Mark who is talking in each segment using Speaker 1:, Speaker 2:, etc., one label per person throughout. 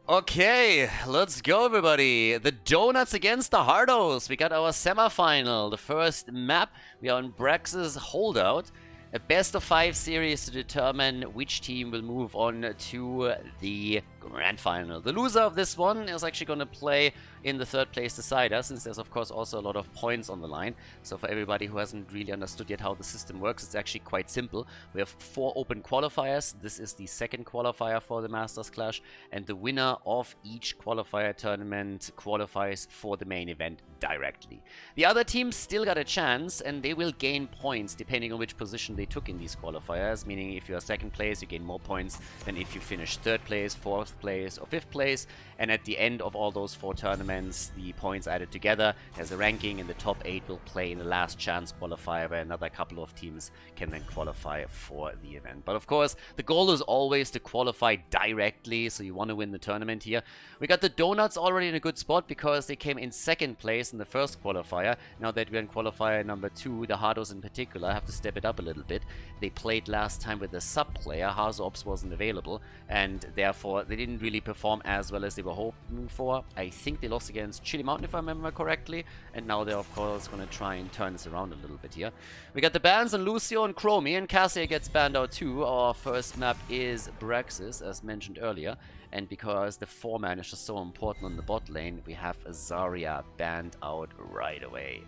Speaker 1: Okay, let's go everybody. The Donuts against the Hardos. We got our semifinal. The first map, we are on Brax's Holdout. A best of 5 series to determine which team will move on to the grand final. The loser of this one is actually going to play in the third place decider, since there's of course also a lot of points on the line. So for everybody who hasn't really understood yet how the system works, it's actually quite simple. We have 4 open qualifiers. This is the second qualifier for the Masters Clash, and the winner of each qualifier tournament qualifies for the main event directly. The other teams still got a chance, and they will gain points depending on which position they took in these qualifiers, meaning if you're second place, you gain more points than if you finish third place, fourth place, or fifth place. And at the end of all those 4 tournaments, the points added together has a ranking, and the top 8 will play in the last chance qualifier, where another couple of teams can then qualify for the event. But of course, the goal is always to qualify directly, so you want to win the tournament here. We got the Donuts already in a good spot because they came in second place in the first qualifier. Now that we're in qualifier number 2, the Hardos in particular have to step it up a little bit. They played last time with a sub player. Hardos wasn't available, and therefore they didn't really perform as well as they were hoping for. I think they lost against Chili Mountain, if I remember correctly, and now they're of course going to try and turn this around a little bit here. We got the bans on Lucio and Chromie, and Cassia gets banned out too. Our first map is Braxis, as mentioned earlier, and because the 4-man is just so important on the bot lane, we have Zarya banned out right away.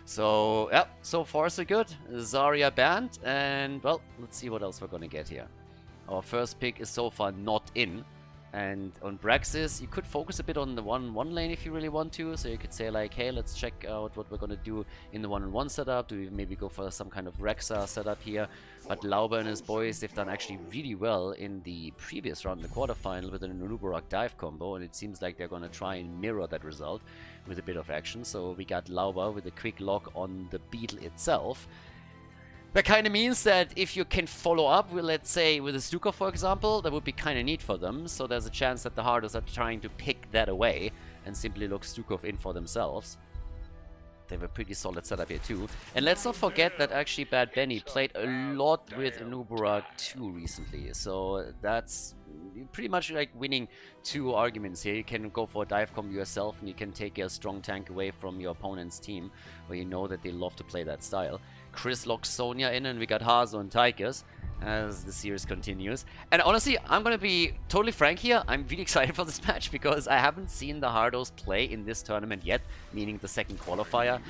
Speaker 1: So, yeah, so far so good. Zarya banned, and well, let's see what else we're gonna get here. Our first pick is so far not in. And on Braxis, you could focus a bit on the 1-1 lane if you really want to. So you could say like, hey, let's check out what we're going to do in the 1-on-1 setup. Do we maybe go for some kind of Rexa setup here? But Lauber and his boys, they've done actually really well in the previous round, in the quarterfinal, with an Unuborok dive combo. And it seems like they're going to try and mirror that result with a bit of action. So we got Lauber with a quick lock on the Beetle itself. That kind of means that if you can follow up with, let's say, with a Stukov, for example, that would be kind of neat for them. So there's a chance that the Hardos are trying to pick that away and simply look Stukov in for themselves. They have a pretty solid setup here too. And let's not forget that actually Bad Benny played a lot with Nubura 2 recently. So that's pretty much like winning 2 arguments here. You can go for a dive combo yourself, and you can take a strong tank away from your opponent's team, where you know that they love to play that style. Chris locks Sonya in, and we got Hazo and Tychus as the series continues. And honestly, I'm gonna be totally frank here, I'm really excited for this match because I haven't seen the Hardos play in this tournament yet, meaning the second qualifier.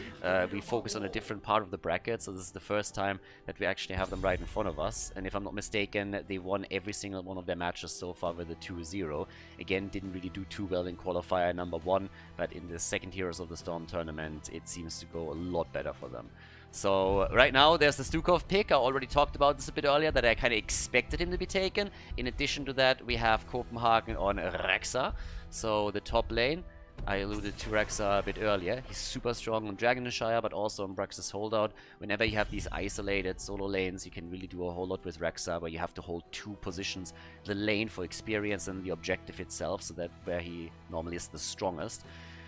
Speaker 1: We focus on a different part of the bracket, so this is the first time that we actually have them right in front of us. And if I'm not mistaken, they won every single one of their matches so far with a 2-0. Again, didn't really do too well in qualifier number 1, but in the second Heroes of the Storm tournament, it seems to go a lot better for them. So right now there's the Stukov pick. I already talked about this a bit earlier, that I kind of expected him to be taken. In addition to that, we have Copenhagen on Rexa, so the top lane. I alluded to Rexa a bit earlier. He's super strong on Dragonshire, but also on Brax's Holdout. Whenever you have these isolated solo lanes, you can really do a whole lot with Rexa, where you have to hold 2 positions. The lane for experience and the objective itself, so that where he normally is the strongest.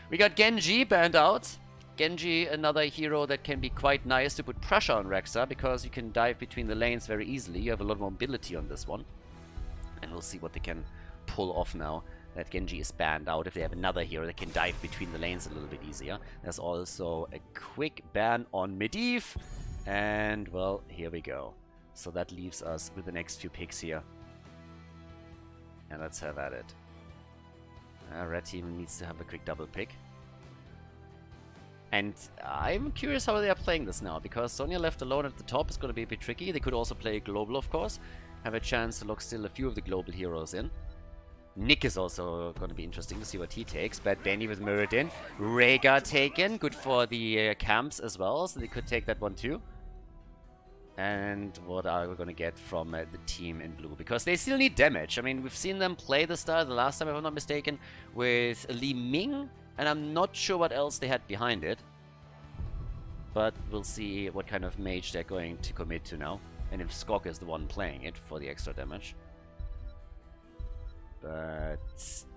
Speaker 1: We got Genji banned out. Genji, another hero that can be quite nice to put pressure on Rexa, because you can dive between the lanes very easily. You have a lot of mobility on this one. And we'll see what they can pull off now that Genji is banned out. If they have another hero that can dive between the lanes a little bit easier. There's also a quick ban on Medivh. And, well, here we go. So that leaves us with the next few picks here. And let's have at it. Red team needs to have a quick double pick. And I'm curious how they are playing this now, because Sonya left alone at the top is going to be a bit tricky. They could also play global, of course. Have a chance to lock still a few of the global heroes in. Nick is also going to be interesting to see what he takes. Bad Benny with Muradin. Rhaegar taken. Good for the camps as well, so they could take that one too. And what are we going to get from the team in blue? Because they still need damage. I mean, we've seen them play the style the last time, if I'm not mistaken, with Li Ming. And I'm not sure what else they had behind it. But we'll see what kind of mage they're going to commit to now. And if Skok is the one playing it for the extra damage. But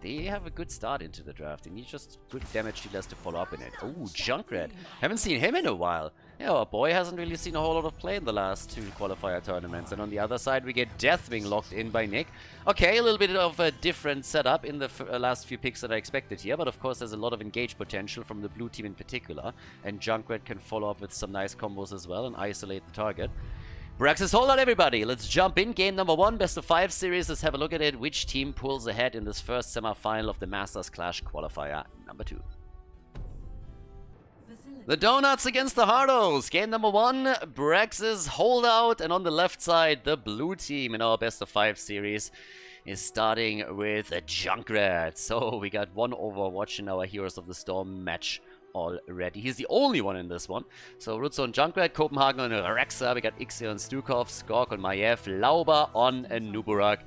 Speaker 1: they have a good start into the draft. They need just good damage dealers to follow up in it. Oh, Junkrat. Haven't seen him in a while. Yeah, our boy hasn't really seen a whole lot of play in the last 2 qualifier tournaments. And on the other side, we get Deathwing locked in by Nick. Okay, a little bit of a different setup in the last few picks that I expected here. But of course, there's a lot of engage potential from the blue team in particular. And Junkrat can follow up with some nice combos as well and isolate the target. Braxis, hold on everybody, let's jump in. Game number 1, best of 5 series. Let's have a look at it. Which team pulls ahead in this first semi-final of the Masters Clash qualifier number 2? The Donuts against the Hardos. Game number 1, Braxis holdout, and on the left side, the blue team in our best of 5 series is starting with a Junkrat. So we got one Overwatch in our Heroes of the Storm match already. He's the only one in this one. So Rutzo and Junkrat, Copenhagen on Rexa. We got Ixi on Stukov, Skork on Maiev, Lauber on Nuburak.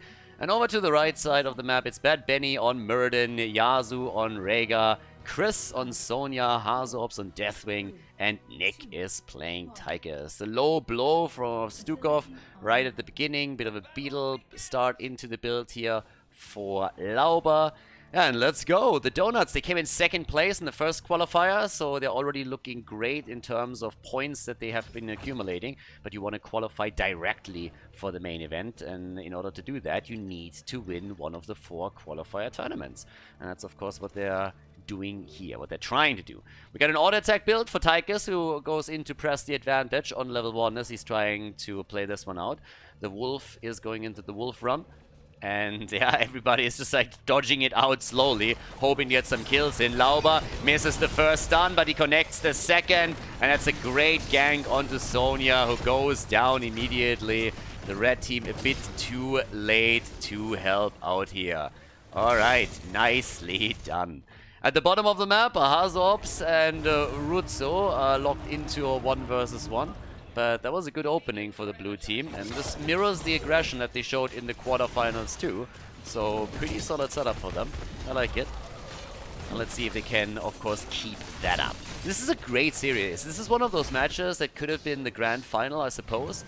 Speaker 1: And over to the right side of the map, it's Bad Benny on Muradin, Yasu on Rhaegar, Chris on Sonya, Hazops on Deathwing, and Nick is playing Tychus. The low blow from Stukov right at the beginning. Bit of a beetle start into the build here for Lauber. And let's go. The Donuts, they came in 2nd place in the first qualifier, so they're already looking great in terms of points that they have been accumulating. But you want to qualify directly for the main event, and in order to do that, you need to win one of the 4 qualifier tournaments. And that's, of course, what they're doing here, what they're trying to do. We got an auto attack build for Tychus, who goes in to press the advantage on level 1 as he's trying to play this one out. The Wolf is going into the Wolf run. And yeah, everybody is just like dodging it out slowly, hoping to get some kills in. Lauber misses the first stun, but he connects the second. And that's a great gank onto Sonya, who goes down immediately. The red team a bit too late to help out here. Alright, nicely done. At the bottom of the map, Hazops and Rutzo are locked into a 1 versus 1. But that was a good opening for the blue team, and this mirrors the aggression that they showed in the quarterfinals too. So pretty solid setup for them. I like it. And let's see if they can, of course, keep that up. This is a great series. This is one of those matches that could have been the grand final, I suppose.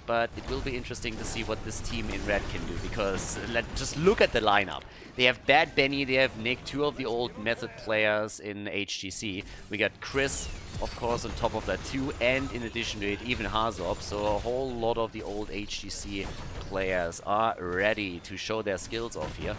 Speaker 1: But it will be interesting to see what this team in red can do, because just look at the lineup. They have Bad Benny, they have Nick, 2 of the old Method players in HGC. We got Chris, of course, on top of that too, and in addition to it, even Hazop. So a whole lot of the old HGC players are ready to show their skills off here.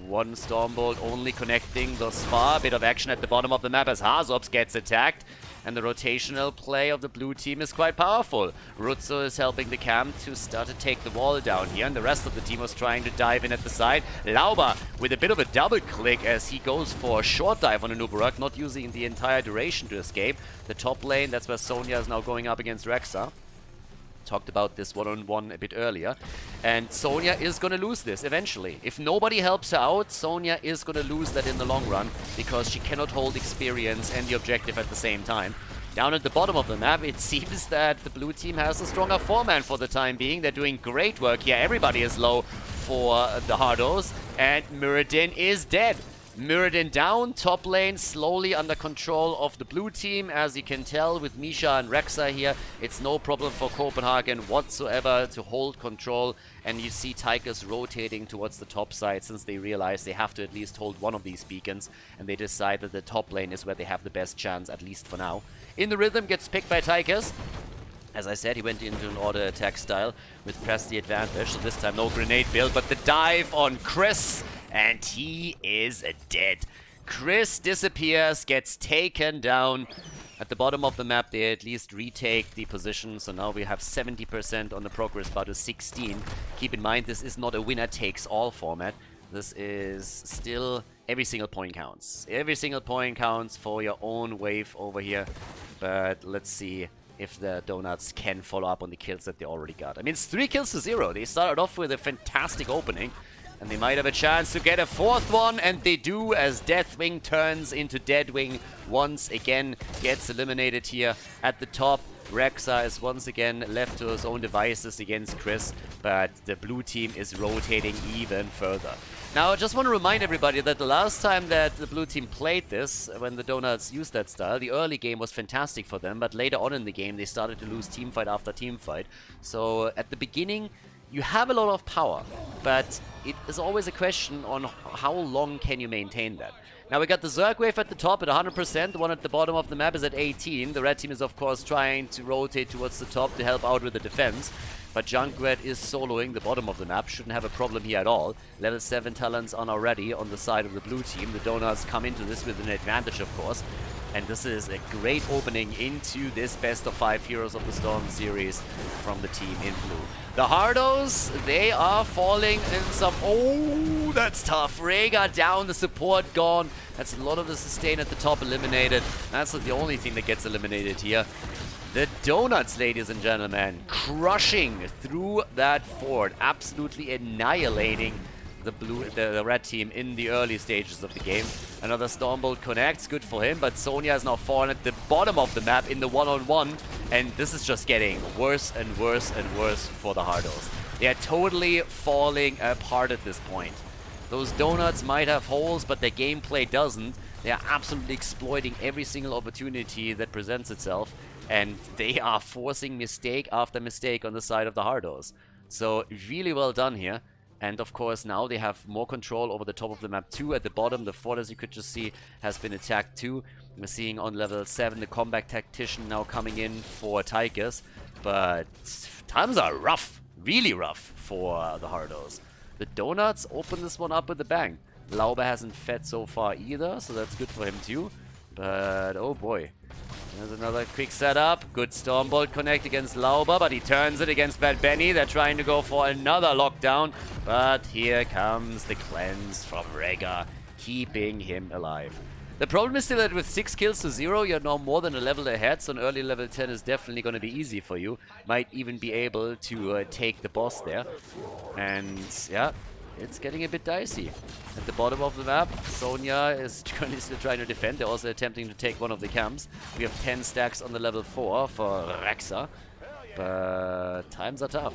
Speaker 1: 1 Stormbolt only connecting thus far. Bit of action at the bottom of the map as Hazops gets attacked. And the rotational play of the blue team is quite powerful. Rutzo is helping the camp to start to take the wall down here, and the rest of the team was trying to dive in at the side. Lauber with a bit of a double click as he goes for a short dive on a Nuburak, not using the entire duration to escape. The top lane, that's where Sonya is now going up against Rexa. Talked about this one-on-one a bit earlier. And Sonya is going to lose this eventually. If nobody helps her out, Sonya is going to lose that in the long run, because she cannot hold experience and the objective at the same time. Down at the bottom of the map, it seems that the blue team has a stronger 4-man for the time being. They're doing great work here. Everybody is low for the Hardos, and Muradin is dead. Muradin down, top lane slowly under control of the blue team. As you can tell with Misha and Rexa here, it's no problem for Copenhagen whatsoever to hold control. And you see Tychus rotating towards the top side, since they realize they have to at least hold one of these beacons. And they decide that the top lane is where they have the best chance, at least for now. In the rhythm gets picked by Tychus. As I said, he went into an auto attack style with press the advantage. So this time no grenade build, but the dive on Chris. And he is dead. Chris disappears, gets taken down. At the bottom of the map, they at least retake the position. So now we have 70% on the progress bar to 16. Keep in mind, this is not a winner-takes-all format. This is still every single point counts. Every single point counts for your own wave over here. But let's see if the Donuts can follow up on the kills that they already got. I mean, it's 3 kills to 0. They started off with a fantastic opening. And they might have a chance to get a 4th one, and they do, as Deathwing turns into Deadwing once again, gets eliminated here at the top. Rexa is once again left to his own devices against Chris, but the blue team is rotating even further. Now, I just want to remind everybody that the last time that the blue team played this, when the Donuts used that style, the early game was fantastic for them, but later on in the game, they started to lose teamfight after teamfight. So, at the beginning, You have a lot of power, but it is always a question on how long can you maintain that. Now we got the Zerg wave at the top at 100%, the one at the bottom of the map is at 18. The red team is of course trying to rotate towards the top to help out with the defense. But Junkrat is soloing the bottom of the map, shouldn't have a problem here at all. Level 7 talents are already on the side of the blue team. The Donuts come into this with an advantage of course. And this is a great opening into this best of 5 Heroes of the Storm series from the team in blue. The Hardos, they are falling in some... Oh, that's tough. Rhaegar down, the support gone. That's a lot of the sustain at the top eliminated. That's not the only thing that gets eliminated here. The Donuts, ladies and gentlemen, crushing through that fort. Absolutely annihilating the red team in the early stages of the game. Another Stormbolt connects, good for him, but Sonya has now fallen at the bottom of the map in the one-on-one, and this is just getting worse and worse and worse for the Hardos. They are totally falling apart at this point. Those Donuts might have holes, but their gameplay doesn't. They are absolutely exploiting every single opportunity that presents itself, and they are forcing mistake after mistake on the side of the Hardos. So really well done here. And of course now they have more control over the top of the map too. At the bottom, the fort, as you could just see, has been attacked too. We're seeing on level 7 the combat tactician now coming in for Tychus. But times are rough, really rough for the Hardos. The Donuts open this one up with a bang. Lauber hasn't fed so far either, so that's good for him too. But oh boy. There's another quick setup. Good Stormbolt connect against Lauber, but he turns it against Bad Benny. They're trying to go for another lockdown. But here comes the cleanse from Rhaegar, keeping him alive. The problem is still that with 6 kills to 0, you're now more than a level ahead, so an early level 10 is definitely going to be easy for you. Might even be able to take the boss there. And yeah, it's getting a bit dicey. At the bottom of the map, Sonya is currently still trying to defend. They're also attempting to take one of the camps. We have 10 stacks on the level 4 for Rexa. But times are tough.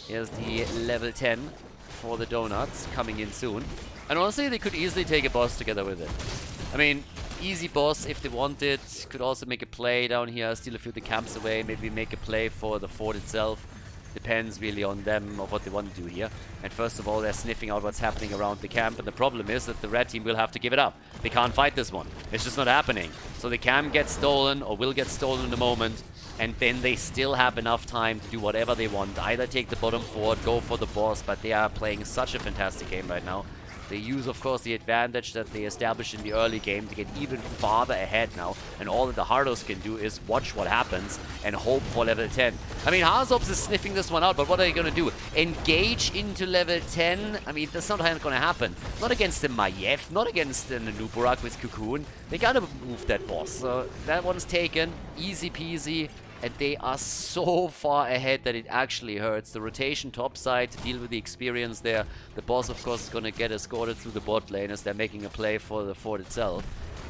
Speaker 1: Here's the level 10 for the Donuts coming in soon. And honestly, they could easily take a boss together with it. I mean, easy boss if they wanted. Could also make a play down here, steal a few of the camps away, maybe make a play for the fort itself. Depends really on them of what they want to do here. And first of all, they're sniffing out what's happening around the camp. And the problem is that the red team will have to give it up. They can't fight this one. It's just not happening. So the camp gets stolen or will get stolen in a moment. And then they still have enough time to do whatever they want. Either take the bottom fort, go for the boss. But they are playing such a fantastic game right now. They use, of course, the advantage that they established in the early game to get even farther ahead now. And all that the Hardos can do is watch what happens and hope for level 10. I mean, Harzops is sniffing this one out, but what are they going to do? Engage into level 10? I mean, that's not going to happen. Not against the Maiev, not against the Nuburak with Cocoon. They got to move that boss. So that one's taken. Easy peasy. And they are so far ahead that it actually hurts. The rotation topside to deal with the experience there. The boss, of course, is going to get escorted through the bot lane as they're making a play for the fort itself.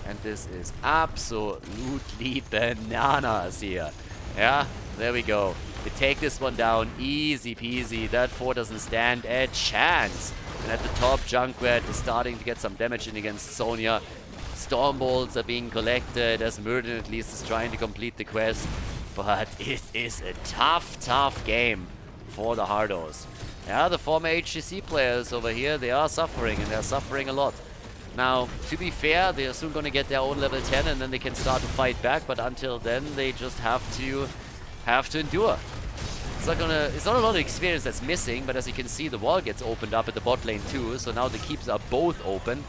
Speaker 1: And this is absolutely bananas here. Yeah, there we go. They take this one down easy peasy. That fort doesn't stand a chance. And at the top, Junkrat is starting to get some damage in against Sonya. Stormbolts are being collected as Murden at least is trying to complete the quest. But it is a tough, tough game for the Hardos. Yeah, the former HGC players over here, they are suffering, and they're suffering a lot. Now, to be fair, they are soon going to get their own level 10, and then they can start to fight back. But until then, they just have to endure. It's not a lot of experience that's missing, but as you can see, the wall gets opened up at the bot lane too. So now the keeps are both open,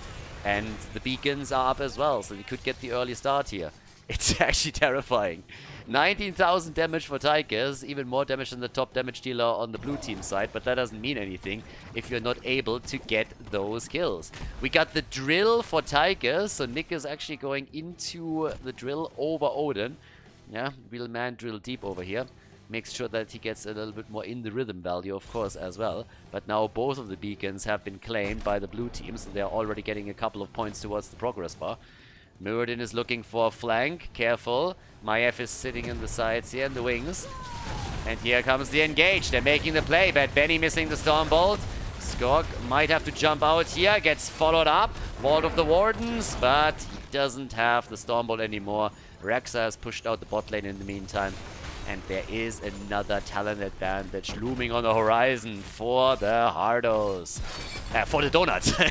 Speaker 1: and the beacons are up as well. So they could get the early start here. It's actually terrifying. 19,000 damage for Tychus, even more damage than the top damage dealer on the blue team side, but that doesn't mean anything if you're not able to get those kills. We got the drill for Tychus, so Nick is actually going into the drill over Odin. Yeah, real man drill deep over here. Makes sure that he gets a little bit more in the rhythm value, of course, as well. But now both of the beacons have been claimed by the blue team, so they're already getting a couple of points towards the progress bar. Muradin is looking for a flank. Careful. Maiev is sitting in the sides here in the wings. And here comes the engage. They're making the play. Bad Benny missing the Stormbolt. Skog might have to jump out here. Gets followed up. Vault of the Wardens. But he doesn't have the Stormbolt anymore. Rexa has pushed out the bot lane in the meantime. And there is another talent advantage looming on the horizon for the Hardos. For the Donuts. The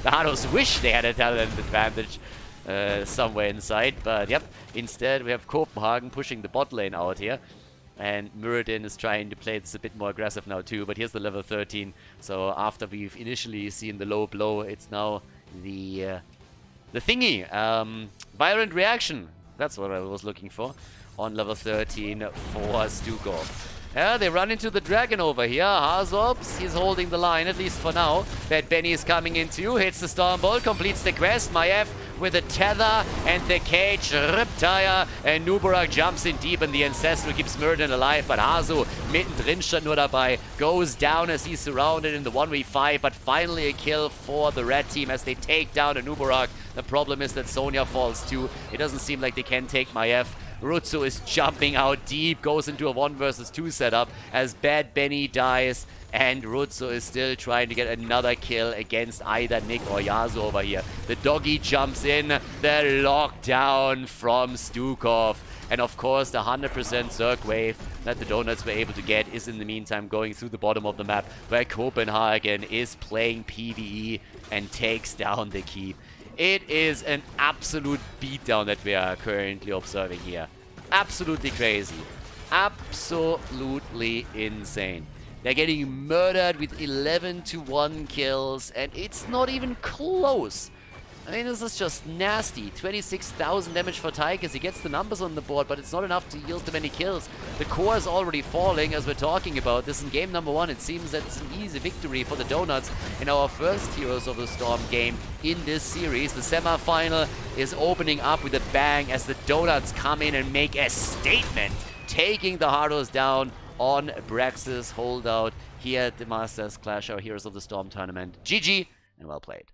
Speaker 1: Hardos wish they had a talent advantage somewhere inside. But yep, instead we have Copenhagen pushing the bot lane out here. And Muradin is trying to play this a bit more aggressive now too. But here's the level 13. So after we've initially seen the low blow, it's now the thingy. Violent reaction. That's what I was looking for. On level 13 for Stukov. Yeah, they run into the dragon over here. Harzobs, he's holding the line, at least for now. Bad Benny is coming in too, hits the Stormbolt, completes the quest. Maiev with the tether and the cage, Riptire, and Nubarak jumps in deep, and the Ancestral keeps Muradin alive, but Hazu mittendrin stand nur dabei, goes down as he's surrounded in the 1v5, but finally a kill for the red team as they take down a Nubarak. The problem is that Sonya falls too. It doesn't seem like they can take Maiev. Rutsu is jumping out deep, goes into a 1 versus 2 setup as Bad Benny dies, and Rutsu is still trying to get another kill against either Nick or Yasuo over here. The doggy jumps in, the lockdown from Stukov, and of course the 100% Zerg wave that the Donuts were able to get is in the meantime going through the bottom of the map, where Copenhagen is playing PvE and takes down the keep. It is an absolute beatdown that we are currently observing here. Absolutely crazy. Absolutely insane. They're getting murdered with 11-1 kills, and it's not even close. I mean, this is just nasty. 26,000 damage for Tychus. He gets the numbers on the board, but it's not enough to yield too many kills. The core is already falling as we're talking about this. In game number 1, it seems that it's an easy victory for the Donuts in our first Heroes of the Storm game in this series. The semifinal is opening up with a bang as the Donuts come in and make a statement, taking the Hardos down on Brax's holdout here at the Masters Clash, our Heroes of the Storm tournament. GG, and well played.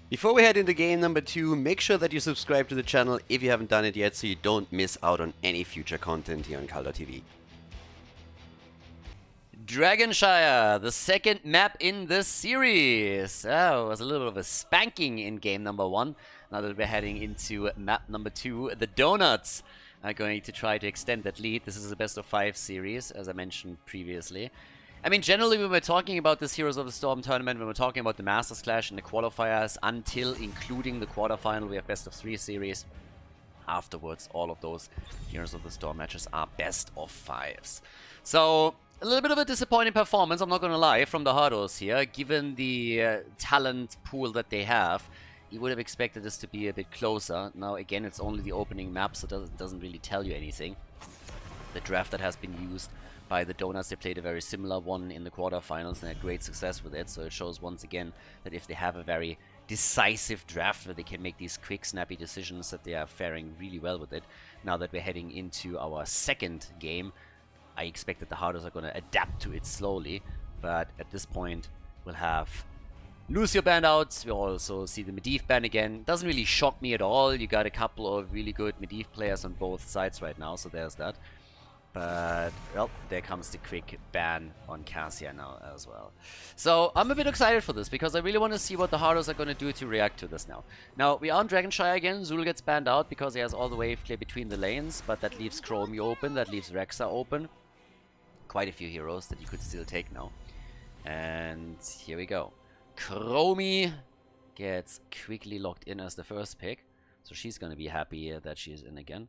Speaker 2: Before we head into game number 2, make sure that you subscribe to the channel if you haven't done it yet so you don't miss out on any future content here on Khaldor TV.
Speaker 1: Dragonshire, the second map in this series. Oh, it was a little bit of a spanking in game number 1. Now that we're heading into map number 2, the Donuts are going to try to extend that lead. This is a best of 5 series, as I mentioned previously. I mean, generally, when we're talking about this Heroes of the Storm tournament, when we're talking about the Masters Clash and the qualifiers, until including the quarterfinal, we have best of 3 series. Afterwards, all of those Heroes of the Storm matches are best of 5s. So, a little bit of a disappointing performance, I'm not going to lie, from the Hardos here. Given the talent pool that they have, you would have expected this to be a bit closer. Now, again, it's only the opening map, so it doesn't really tell you anything. The draft that has been used by the Donuts, they played a very similar one in the quarterfinals and had great success with it, so it shows once again that if they have a very decisive draft where they can make these quick, snappy decisions, that they are faring really well with it. Now that we're heading into our second game, I expect that the Hardos are going to adapt to it slowly, but at this point we'll have Lucio banned out. We'll also see the Medivh ban again. Doesn't really shock me at all. You got a couple of really good Medivh players on both sides right now, so there's that. But, well, there comes the quick ban on Cassia now as well. So, I'm a bit excited for this, because I really want to see what the Hardos are going to do to react to this now. Now, we are on Dragonshire again. Zul gets banned out because he has all the wave clear between the lanes, but that leaves Chromie open, that leaves Rexa open. Quite a few heroes that you could still take now. And here we go. Chromie gets quickly locked in as the first pick, so she's going to be happy that she's in again.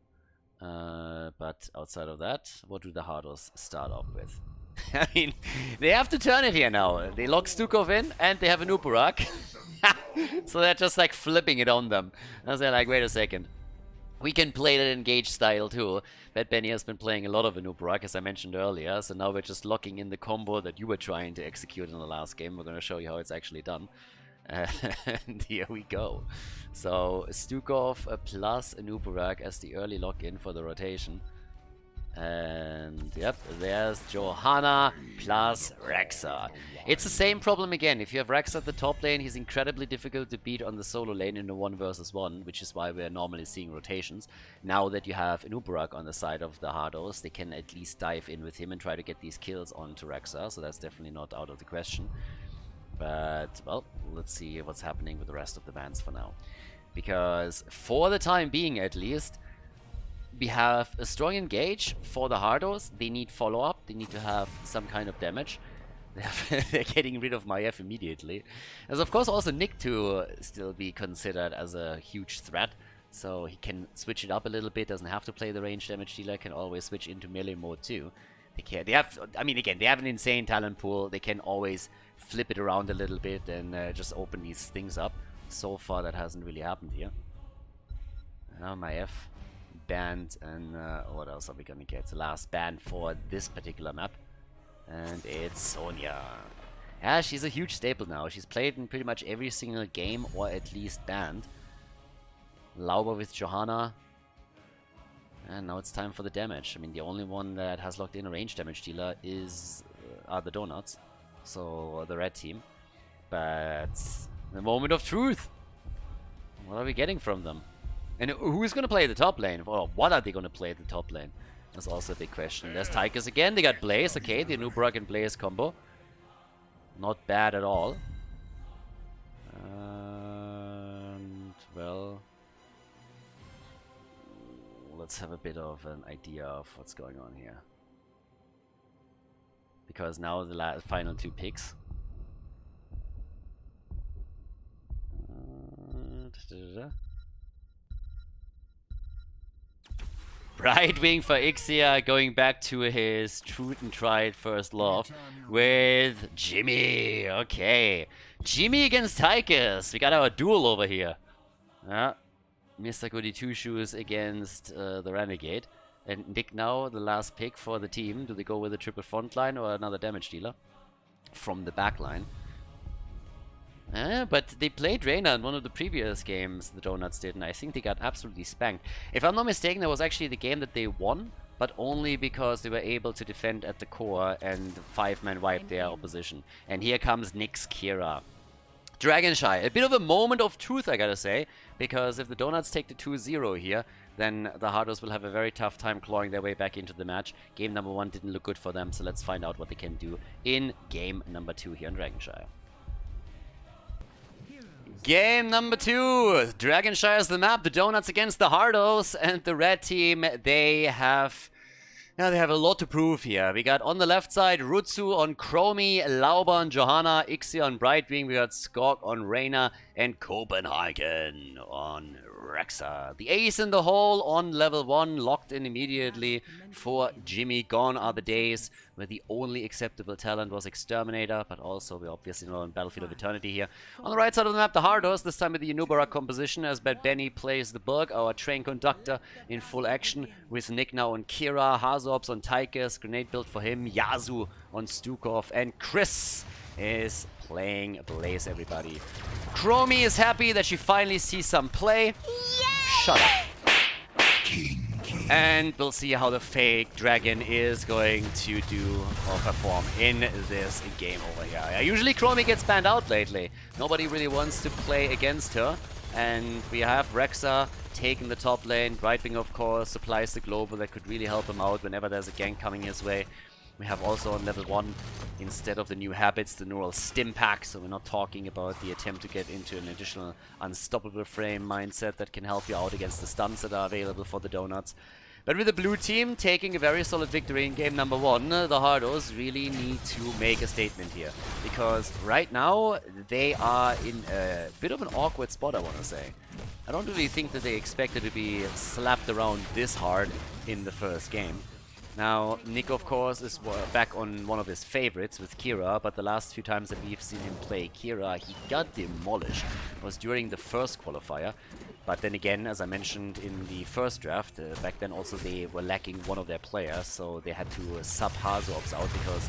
Speaker 1: But outside of that, what do the Hardos start off with? I mean, they have to turn it here now. They lock Stukov in, and they have a Nubarak. So they're just like flipping it on them. And they're like, wait a second. We can play that engage style too. Bad Benny has been playing a lot of a Nubarak, as I mentioned earlier. So now we're just locking in the combo that you were trying to execute in the last game. We're going to show you how it's actually done. And here we go. So Stukov plus Nubarak as the early lock-in for the rotation. And yep, there's Johanna plus Rexa. It's the same problem again. If you have Rexa at the top lane, he's incredibly difficult to beat on the solo lane in a 1 versus 1, which is why we're normally seeing rotations. Now that you have Nubarak on the side of the Hardos, they can at least dive in with him and try to get these kills onto Rexa, so that's definitely not out of the question. But, well, let's see what's happening with the rest of the bans for now. Because, for the time being at least, we have a strong engage for the Hardos. They need follow-up. They need to have some kind of damage. They're getting rid of Maiev immediately. There's of course also Nick to still be considered as a huge threat. So he can switch it up a little bit, doesn't have to play the range damage dealer, can always switch into melee mode too. They have, I mean, again, they have an insane talent pool. They can always flip it around a little bit and just open these things up. So far that hasn't really happened here. Maiev banned, and what else are we gonna get? The last ban for this particular map. And it's Sonya. Yeah, she's a huge staple now. She's played in pretty much every single game, or at least banned. Lauber with Johanna. And now it's time for the damage. I mean, the only one that has locked in a range damage dealer are the Donuts. So, the red team. But the moment of truth. What are we getting from them? And who's going to play the top lane? Or what are they going to play at the top lane? That's also a big question. There's Tychus again. They got Blaze. Okay, the Nubrak and Blaze combo. Not bad at all. And, well, let's have a bit of an idea of what's going on here. Because now the final two picks. Brightwing for Ixia, going back to his true and tried first love with Jimmy. Okay. Jimmy against Tychus. We got our duel over here. Mr. Goody Two Shoes against the Renegade. And Nick now, the last pick for the team. Do they go with a triple front line or another damage dealer from the back line? But they played Reyna in one of the previous games, the Donuts did, and I think they got absolutely spanked. If I'm not mistaken, that was actually the game that they won, but only because they were able to defend at the core and 5-man wipe their opposition. And here comes Nick's Kira. Dragonshy, a bit of a moment of truth, I gotta say, because if the Donuts take the 2-0 here, then the Hardos will have a very tough time clawing their way back into the match. Game number 1 didn't look good for them, so let's find out what they can do in game number 2 here in Dragonshy. Game number 2. Dragonshy is the map. The Donuts against the Hardos, and the red team, they have a lot to prove here. We got on the left side Rutsu on Chromie, Lauber on Johanna, Ixia on Brightwing, we got Skog on Reyna, and Copenhagen on Rexa. The ace in the hole on level 1, locked in immediately for Jimmy. Gone are the days where the only acceptable talent was Exterminator, but also we obviously know in Battlefield of Eternity here. On the right side of the map, the Hardos, this time with the Unubara composition, as Bad Benny plays the Berg, our train conductor in full action, with Nick now on Kira, Hazorps on Tychus, grenade build for him, Yasu on Stukov, and Chris is playing Blaze, everybody. Chromie is happy that she finally sees some play. Yay! Shut up. And we'll see how the fake dragon is going to do or perform in this game over here. Usually Chromie gets banned out lately. Nobody really wants to play against her. And we have Rexa taking the top lane. Brightwing, of course, supplies the global that could really help him out whenever there's a gank coming his way. We have also on level 1, instead of the new habits, the neural stim pack, so we're not talking about the attempt to get into an additional unstoppable frame mindset that can help you out against the stuns that are available for the Donuts. But with the blue team taking a very solid victory in game number 1, the Hardos really need to make a statement here. Because right now, they are in a bit of an awkward spot, I want to say. I don't really think that they expected to be slapped around this hard in the first game. Now, Nick, of course, is back on one of his favorites with Kira, but the last few times that we've seen him play Kira, he got demolished. It was during the first qualifier. But then again, as I mentioned in the first draft, back then also they were lacking one of their players, so they had to sub Hazorps out because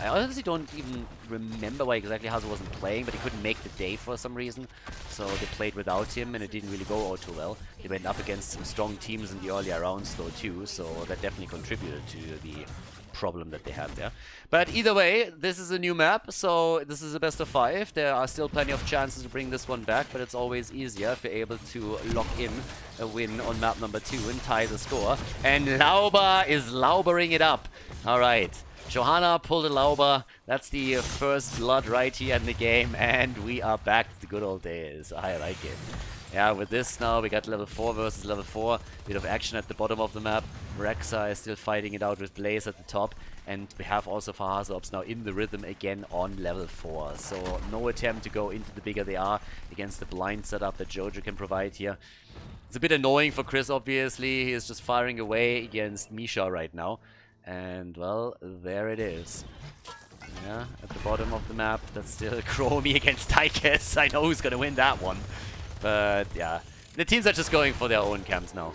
Speaker 1: I honestly don't even remember why exactly Hazor wasn't playing, but he couldn't make the day for some reason. So they played without him, and it didn't really go all too well. They went up against some strong teams in the earlier rounds though too, so that definitely contributed to the problem that they had there. But either way, this is a new map, so this is a best of 5. There are still plenty of chances to bring this one back, but it's always easier if you're able to lock in a win on map number 2 and tie the score. And Lauber is Laubering it up. Alright, Johanna pulled a Lauber. That's the first blood right here in the game, and we are back to the good old days. I like it. yeah, with this now, we got level 4 versus level 4. Bit of action at the bottom of the map. Rexa is still fighting it out with Blaze at the top. And we have also Hardos now in the rhythm again on level 4. So no attempt to go into the bigger they are against the blind setup that Jojo can provide here. It's a bit annoying for Chris, obviously. He is just firing away against Misha right now. And, well, there it is. Yeah, at the bottom of the map, that's still Chromie against Tychus. I know who's going to win that one. But, yeah, the teams are just going for their own camps now.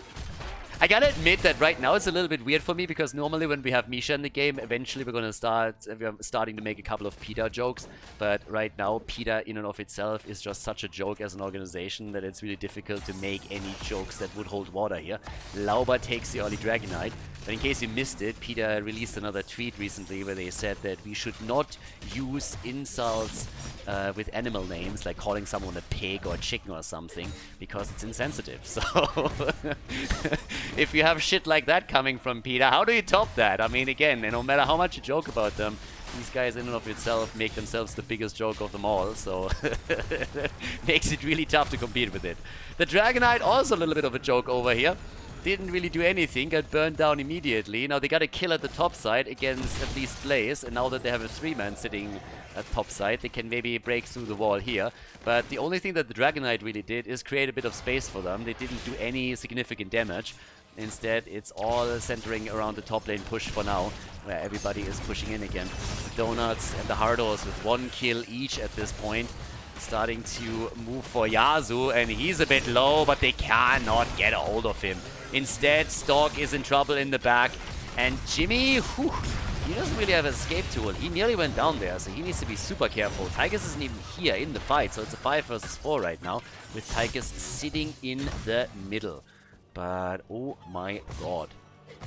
Speaker 1: I gotta admit that right now it's a little bit weird for me, because normally when we have Misha in the game, eventually we're starting to make a couple of PETA jokes. But right now, PETA in and of itself is just such a joke as an organization that it's really difficult to make any jokes that would hold water here. Lauber takes the early Dragonite. But in case you missed it, PETA released another tweet recently where they said that we should not use insults with animal names, like calling someone a pig or a chicken or something, because it's insensitive. So if you have shit like that coming from PETA, how do you top that? I mean, again, no matter how much you joke about them, these guys in and of itself make themselves the biggest joke of them all, so makes it really tough to compete with it. The Dragonite also a little bit of a joke over here. Didn't really do anything, got burned down immediately. Now they got a kill at the top side against at least Blaze, and now that they have a 3-man sitting at top side, they can maybe break through the wall here. But the only thing that the Dragonite really did is create a bit of space for them. They didn't do any significant damage. Instead, it's all centering around the top lane push for now, where everybody is pushing in again. The Donuts and the Hardos with 1 kill each at this point, starting to move for Yasuo, and he's a bit low, but they cannot get a hold of him. Instead, Stork is in trouble in the back, and Jimmy, whew, he doesn't really have an escape tool. He nearly went down there, so he needs to be super careful. Tychus isn't even here in the fight, so it's a 5 versus 4 right now, with Tychus sitting in the middle. But, oh my god,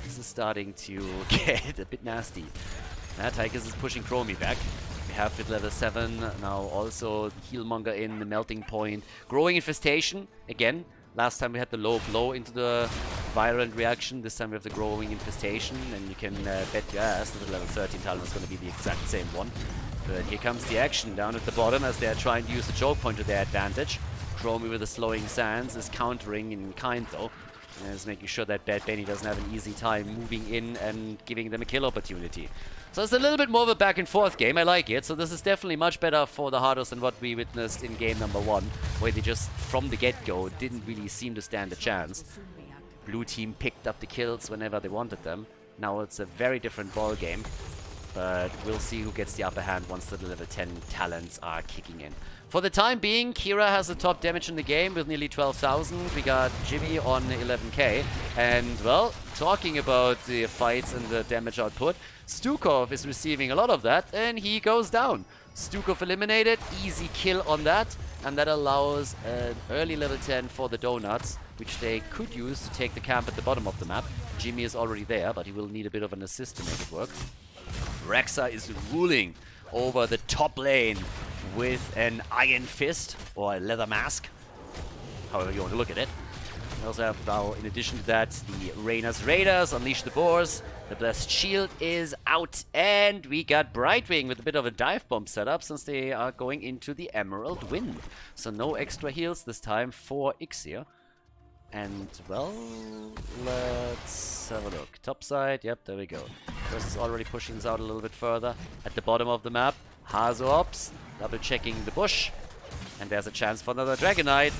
Speaker 1: this is starting to get a bit nasty. Tychus is pushing Chromie back. We have with level 7 now also the Healmonger in, the Melting Point. Growing Infestation, again. Last time we had the low blow into the Virulent Reaction. This time we have the Growing Infestation, and you can bet your ass that the level 13 talent is going to be the exact same one. But here comes the action down at the bottom as they're trying to use the choke point to their advantage. Chromie with the Slowing Sands is countering in kind though. And is making sure that Bad Benny doesn't have an easy time moving in and giving them a kill opportunity. So it's a little bit more of a back and forth game. I like it. So this is definitely much better for the Hardos than what we witnessed in game number 1, where they just, from the get-go, didn't really seem to stand a chance. Blue team picked up the kills whenever they wanted them. Now it's a very different ball game. But we'll see who gets the upper hand once the level 10 talents are kicking in. For the time being, Kira has the top damage in the game with nearly 12,000. We got Jimmy on 11k. And, well, talking about the fights and the damage output, Stukov is receiving a lot of that, and he goes down. Stukov eliminated, easy kill on that. And that allows an early level 10 for the Donuts, which they could use to take the camp at the bottom of the map. Jimmy is already there, but he will need a bit of an assist to make it work. Rexa is ruling over the top lane with an Iron Fist or a Leather Mask, however you want to look at it. We also have now, in addition to that, the Reyna's Raiders, Unleash the Boars. The Blessed Shield is out, and we got Brightwing with a bit of a dive bomb setup since they are going into the Emerald Wind. So no extra heals this time for Ixir. And, well, let's have a look. Top side, yep, there we go. Chris is already pushing this out a little bit further. At the bottom of the map, Hazo Ops, double checking the bush. And there's a chance for another Dragonite.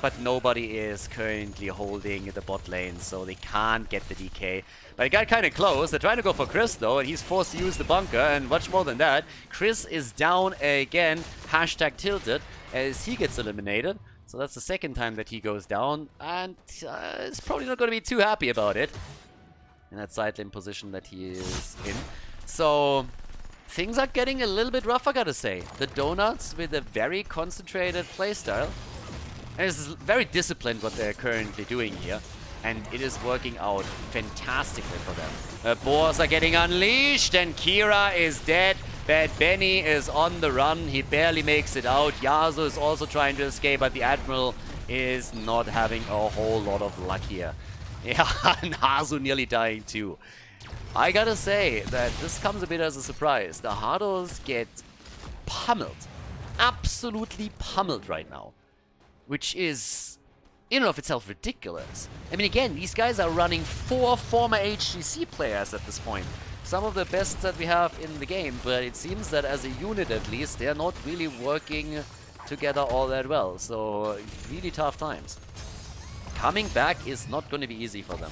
Speaker 1: But nobody is currently holding the bot lane, so they can't get the DK. But it got kind of close. They're trying to go for Chris, though, and he's forced to use the bunker. And much more than that, Chris is down again, #tilted, as he gets eliminated. So that's the second time that he goes down, and he's probably not going to be too happy about it in that side lane position that he is in. So things are getting a little bit rough, I gotta say. The Donuts with a very concentrated playstyle, and it's very disciplined what they're currently doing here, and it is working out fantastically for them. Boars are getting unleashed, and Kira is dead. Bad Benny is on the run. He barely makes it out. Yasuo is also trying to escape, but the Admiral is not having a whole lot of luck here. Yeah, and Hazu nearly dying too. I gotta say that this comes a bit as a surprise. The Hardos get pummeled. Absolutely pummeled right now. Which is in and of itself ridiculous. I mean, again, these guys are running 4 former HGC players at this point. Some of the best that we have in the game, but it seems that as a unit at least, they're not really working together all that well. So, really tough times. Coming back is not going to be easy for them.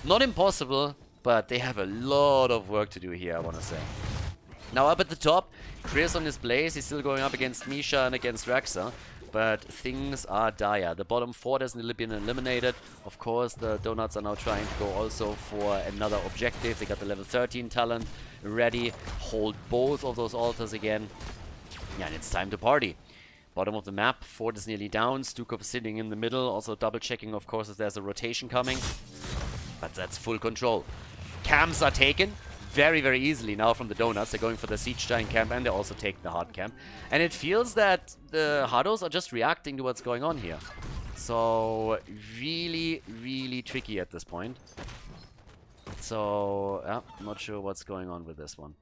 Speaker 1: Not impossible, but they have a lot of work to do here, I want to say. Now up at the top, Chris on his blaze, he's still going up against Misha and against Rexa, but things are dire. The bottom 4 hasn't been eliminated. Of course, the Donuts are now trying to go also for another objective. They got the level 13 talent ready, hold both of those altars again. Yeah, and it's time to party. Bottom of the map, Fort is nearly down, Stukov is sitting in the middle, also double checking, of course, if there's a rotation coming. But that's full control. Camps are taken very, very easily now from the Donuts. They're going for the Siege Giant camp and they also take the hard camp. And it feels that the Hardos are just reacting to what's going on here. So, really, really tricky at this point. So, yeah, I'm not sure what's going on with this one.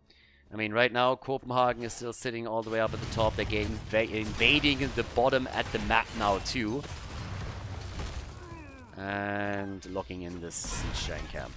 Speaker 1: I mean, right now, Copenhagen is still sitting all the way up at the top. They're invading the bottom at the map now, too. And locking in this Siege Giant camp.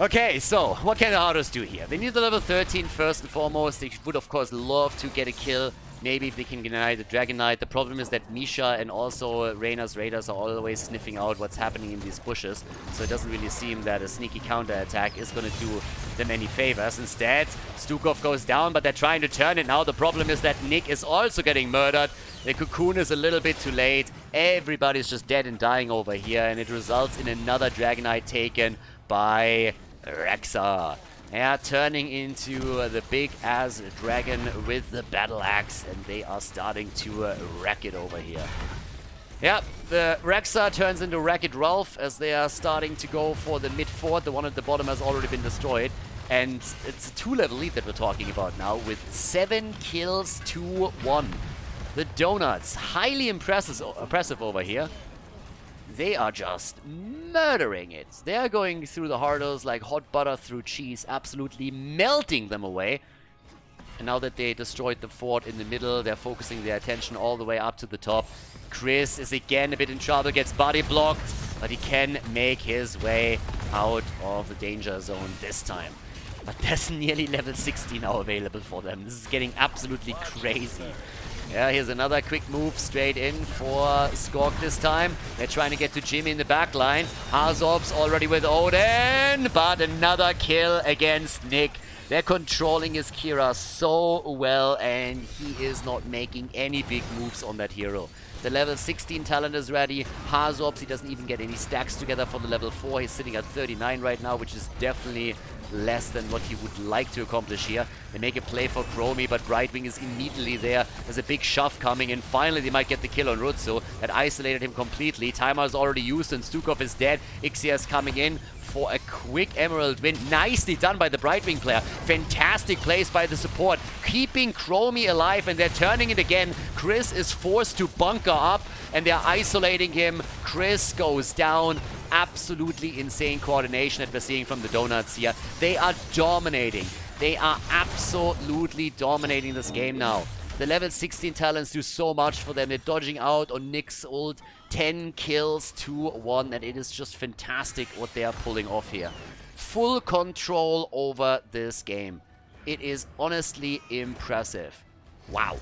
Speaker 1: Okay, so what can the Hardos do here? They need the level 13 first and foremost. They would, of course, love to get a kill. Maybe if they can deny the Dragon Knight. The problem is that Misha and also Reyna's Raiders are always sniffing out what's happening in these bushes. So it doesn't really seem that a sneaky counter-attack is going to do them any favors. Instead, Stukov goes down, but they're trying to turn it now. The problem is that Nick is also getting murdered. The cocoon is a little bit too late. Everybody's just dead and dying over here. And it results in another Dragon Knight taken by Rexa. Yeah, turning into the big-ass dragon with the battle axe, and they are starting to wreck it over here. Yeah, the Rexa turns into Wreck-It Ralph as they are starting to go for the mid-fort. The one at the bottom has already been destroyed. And it's a 2-level lead that we're talking about now with 7 kills to 1. The Donuts, highly impressive over here. They are just murdering it. They are going through the Hardos like hot butter through cheese, absolutely melting them away. And now that they destroyed the fort in the middle, they're focusing their attention all the way up to the top. Chris is again a bit in trouble, gets body blocked, but he can make his way out of the danger zone this time. But there's nearly level 60 now available for them. This is getting absolutely crazy. Yeah, here's another quick move straight in for Skork this time. They're trying to get to Jimmy in the back line. Hazob's already with Odin, but another kill against Nick. They're controlling his Kira so well, and he is not making any big moves on that hero. The level 16 talent is ready. Hazobs, he doesn't even get any stacks together for the level 4. He's sitting at 39 right now, which is definitely less than what he would like to accomplish here. They make a play for Chromie, but Brightwing is immediately there. There's a big shove coming, and finally they might get the kill on Rutsu. That isolated him completely. Timer is already used, and Stukov is dead. Ixias coming in for a quick Emerald win. Nicely done by the Brightwing player. Fantastic plays by the support, keeping Chromie alive, and they're turning it again. Chris is forced to bunker up, and they're isolating him. Chris goes down. Absolutely insane coordination that we're seeing from the Donuts here. They are dominating. They are absolutely dominating this game now. The level 16 talents do so much for them. They're dodging out on Nick's ult. 10 kills to 1, and it is just fantastic what they are pulling off here. Full control over this game. It is honestly impressive. Wow.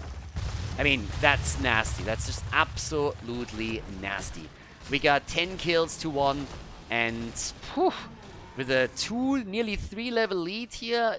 Speaker 1: I mean, that's nasty. That's just absolutely nasty. We got 10 kills to 1, and whew, with a nearly 3-level lead here,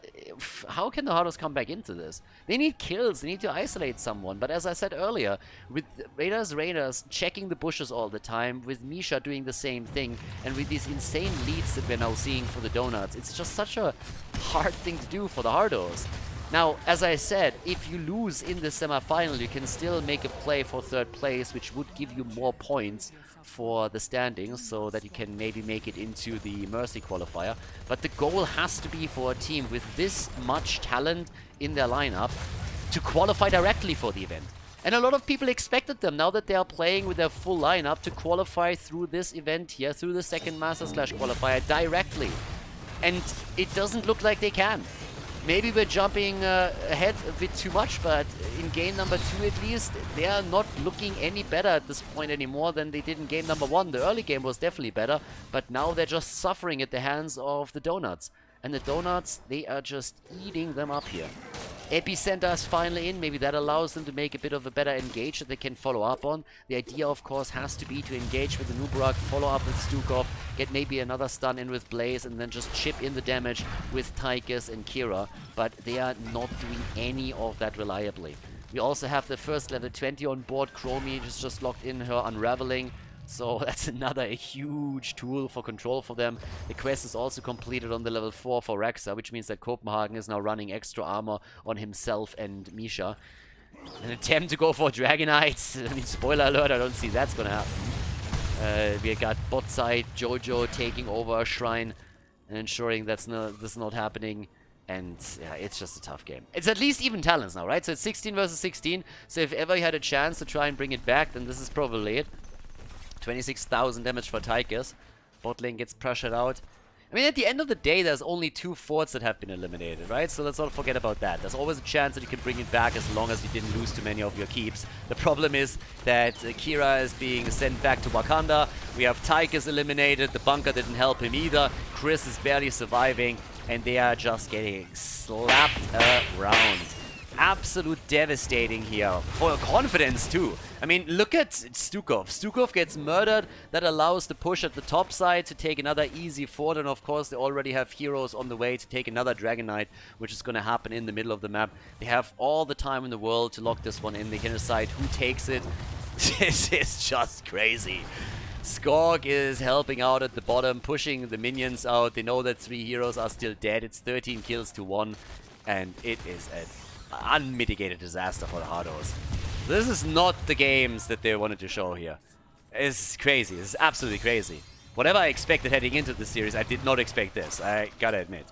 Speaker 1: how can the Hardos come back into this? They need kills, they need to isolate someone, but as I said earlier, with Raiders checking the bushes all the time, with Misha doing the same thing, and with these insane leads that we're now seeing for the Donuts, it's just such a hard thing to do for the Hardos. Now, as I said, if you lose in the semifinal, you can still make a play for 3rd place, which would give you more points for the standings, so that you can maybe make it into the Mercy qualifier. But the goal has to be for a team with this much talent in their lineup to qualify directly for the event. And a lot of people expected them, now that they are playing with their full lineup, to qualify through this event here, through the second Master / qualifier directly. And it doesn't look like they can. maybe we're jumping ahead a bit too much, but in game number 2 at least, they are not looking any better at this point anymore than they did in game number 1. The early game was definitely better, but now they're just suffering at the hands of the Donuts. And the Donuts, they are just eating them up here. Epicenter is finally in. Maybe that allows them to make a bit of a better engage that they can follow up on. The idea, of course, has to be to engage with the Nubarak, follow up with Stukov, get maybe another stun in with Blaze, and then just chip in the damage with Tychus and Kira. But they are not doing any of that reliably. We also have the first level 20 on board. Chromie is just locked in her Unraveling. So that's another huge tool for control for them. The quest is also completed on the level 4 for Rexa, which means that Copenhagen is now running extra armor on himself and Misha. An attempt to go for Dragonite. I mean, spoiler alert, I don't see that's gonna happen. We got bot side Jojo taking over a shrine and ensuring this is not happening. And yeah, it's just a tough game. It's at least even talents now, right? So it's 16 versus 16. So if ever you had a chance to try and bring it back, then this is probably it. 26,000 damage for Tychus. Bot lane gets pressured out. I mean, at the end of the day, there's only 2 forts that have been eliminated, right? So let's not forget about that. There's always a chance that you can bring it back as long as you didn't lose too many of your keeps. The problem is that Kira is being sent back to Wakanda. We have Tychus eliminated. The bunker didn't help him either. Chris is barely surviving, and they are just getting slapped around. Absolute devastating here. For confidence, too. I mean, look at Stukov. Stukov gets murdered. That allows the push at the top side to take another easy fort. And of course, they already have heroes on the way to take another Dragonite, which is going to happen in the middle of the map. They have all the time in the world to lock this one in. They can decide who takes it. This is just crazy. Skorg is helping out at the bottom, pushing the minions out. They know that 3 heroes are still dead. It's 13 kills to 1. And it is an unmitigated disaster for the Hardos. This is not the games that they wanted to show here. It's crazy. This is absolutely crazy. Whatever I expected heading into the series, I did not expect this. I gotta admit.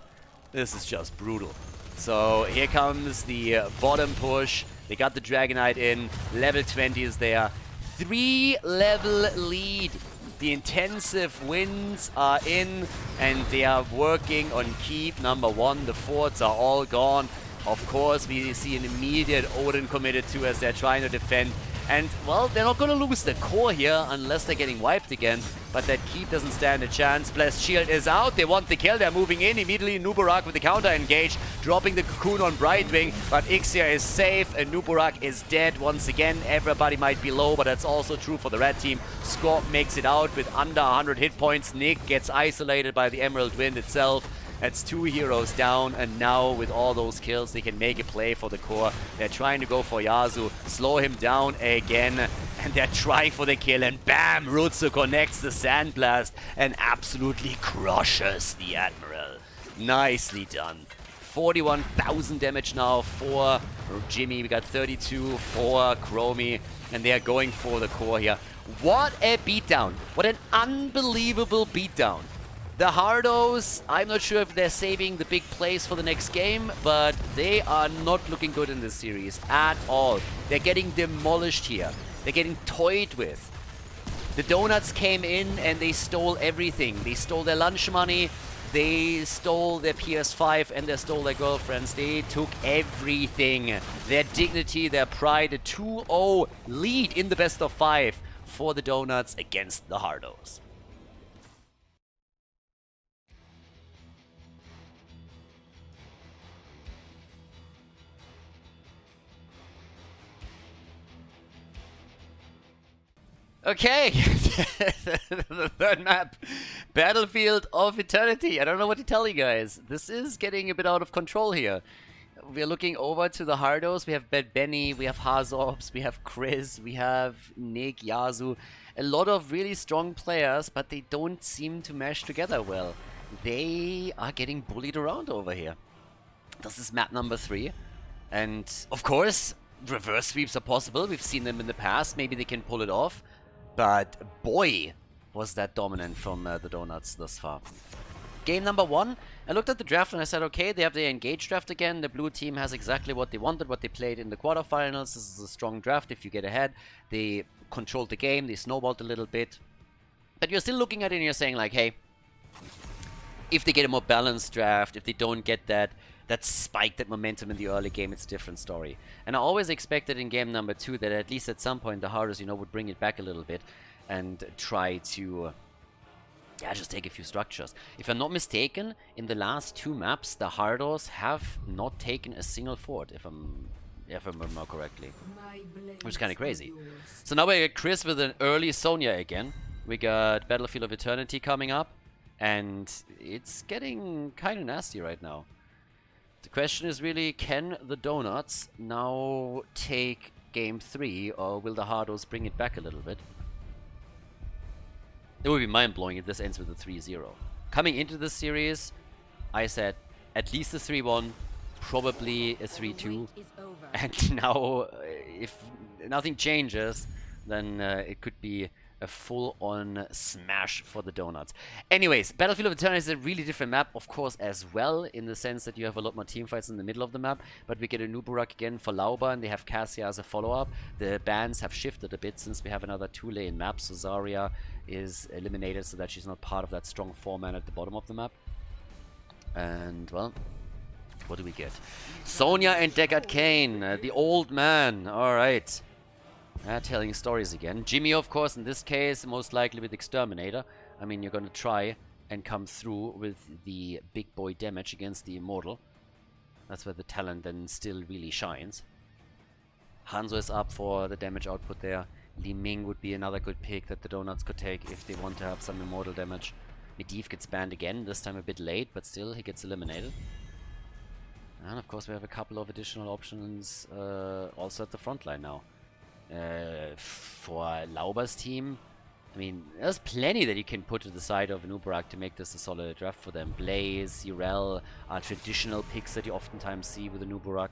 Speaker 1: This is just brutal. So here comes the bottom push. They got the Dragonite in. Level 20 is there. 3-level lead. The intensive wins are in, and they are working on keep number 1. The forts are all gone. Of course, we see an immediate Odin committed to as they're trying to defend. And, well, they're not going to lose the core here unless they're getting wiped again. But that keep doesn't stand a chance. Blessed Shield is out. They want the kill. They're moving in. Immediately, Nubarak with the counter engage. Dropping the cocoon on Brightwing. But Ixia is safe and Nubarak is dead once again. Everybody might be low, but that's also true for the red team. Scorp makes it out with under 100 hit points. Nick gets isolated by the Emerald Wind itself. That's 2 heroes down, and now with all those kills, they can make a play for the core. They're trying to go for Yasu, slow him down again, and they're trying for the kill, and bam! Rutsu connects the Sandblast and absolutely crushes the Admiral. Nicely done. 41,000 damage now for Jimmy. We got 32 for Chromie, and they are going for the core here. What a beatdown. What an unbelievable beatdown. The Hardos, I'm not sure if they're saving the big plays for the next game, but they are not looking good in this series at all. They're getting demolished here. They're getting toyed with. The Donuts came in and they stole everything. They stole their lunch money, they stole their PS5, and they stole their girlfriends. They took everything. Their dignity, their pride. A 2-0 lead in the best of 5 for the Donuts against the Hardos. Okay, the third map, Battlefield of Eternity. I don't know what to tell you guys. This is getting a bit out of control here. We're looking over to the Hardos. We have Bad Benny, we have Hazorps, we have Chris, we have Nick, Yasu. A lot of really strong players, but they don't seem to mesh together well. They are getting bullied around over here. This is map number 3. And, of course, reverse sweeps are possible. We've seen them in the past. Maybe they can pull it off. But boy, was that dominant from the Donuts thus far. Game number 1, I looked at the draft and I said, okay, they have the engage draft again. The blue team has exactly what they wanted, what they played in the quarterfinals. This is a strong draft if you get ahead. They controlled the game, they snowballed a little bit. But you're still looking at it and you're saying like, hey, if they get a more balanced draft, if they don't get that that spike, that momentum in the early game, it's a different story. And I always expected in game number 2 that at least at some point the Hardos, you know, would bring it back a little bit and try to yeah, just take a few structures. If I'm not mistaken, in the last 2 maps, the Hardos have not taken a single fort, if I remember correctly. Which is kind of crazy. So now we got Chris with an early Sonya again. We got Battlefield of Eternity coming up. And it's getting kind of nasty right now. The question is really, can the Donuts now take game 3, or will the Hardos bring it back a little bit? It would be mind-blowing if this ends with a 3-0. Coming into this series, I said at least a 3-1, probably a 3-2. And now, if nothing changes, then it could be a full-on smash for the Donuts. Anyways, Battlefield of Eternity is a really different map, of course, as well, in the sense that you have a lot more teamfights in the middle of the map, but we get a Nuburak again for Lauba, and they have Cassia as a follow-up. The bans have shifted a bit since we have another 2-lane map, so Zarya is eliminated so that she's not part of that strong 4-man at the bottom of the map. And, well, what do we get? Sonya and Deckard Cain, the old man, alright. Telling stories again. Jimmy, of course, in this case, most likely with Exterminator. I mean, you're going to try and come through with the big boy damage against the Immortal. That's where the talent then still really shines. Hanzo is up for the damage output there. Li Ming would be another good pick that the Donuts could take if they want to have some Immortal damage. Medivh gets banned again, this time a bit late, but still he gets eliminated. And of course we have a couple of additional options also at the front line now. For Lauber's team, I mean, there's plenty that you can put to the side of Nuburak to make this a solid draft for them. Blaze, Urel are traditional picks that you oftentimes see with the Nuburak.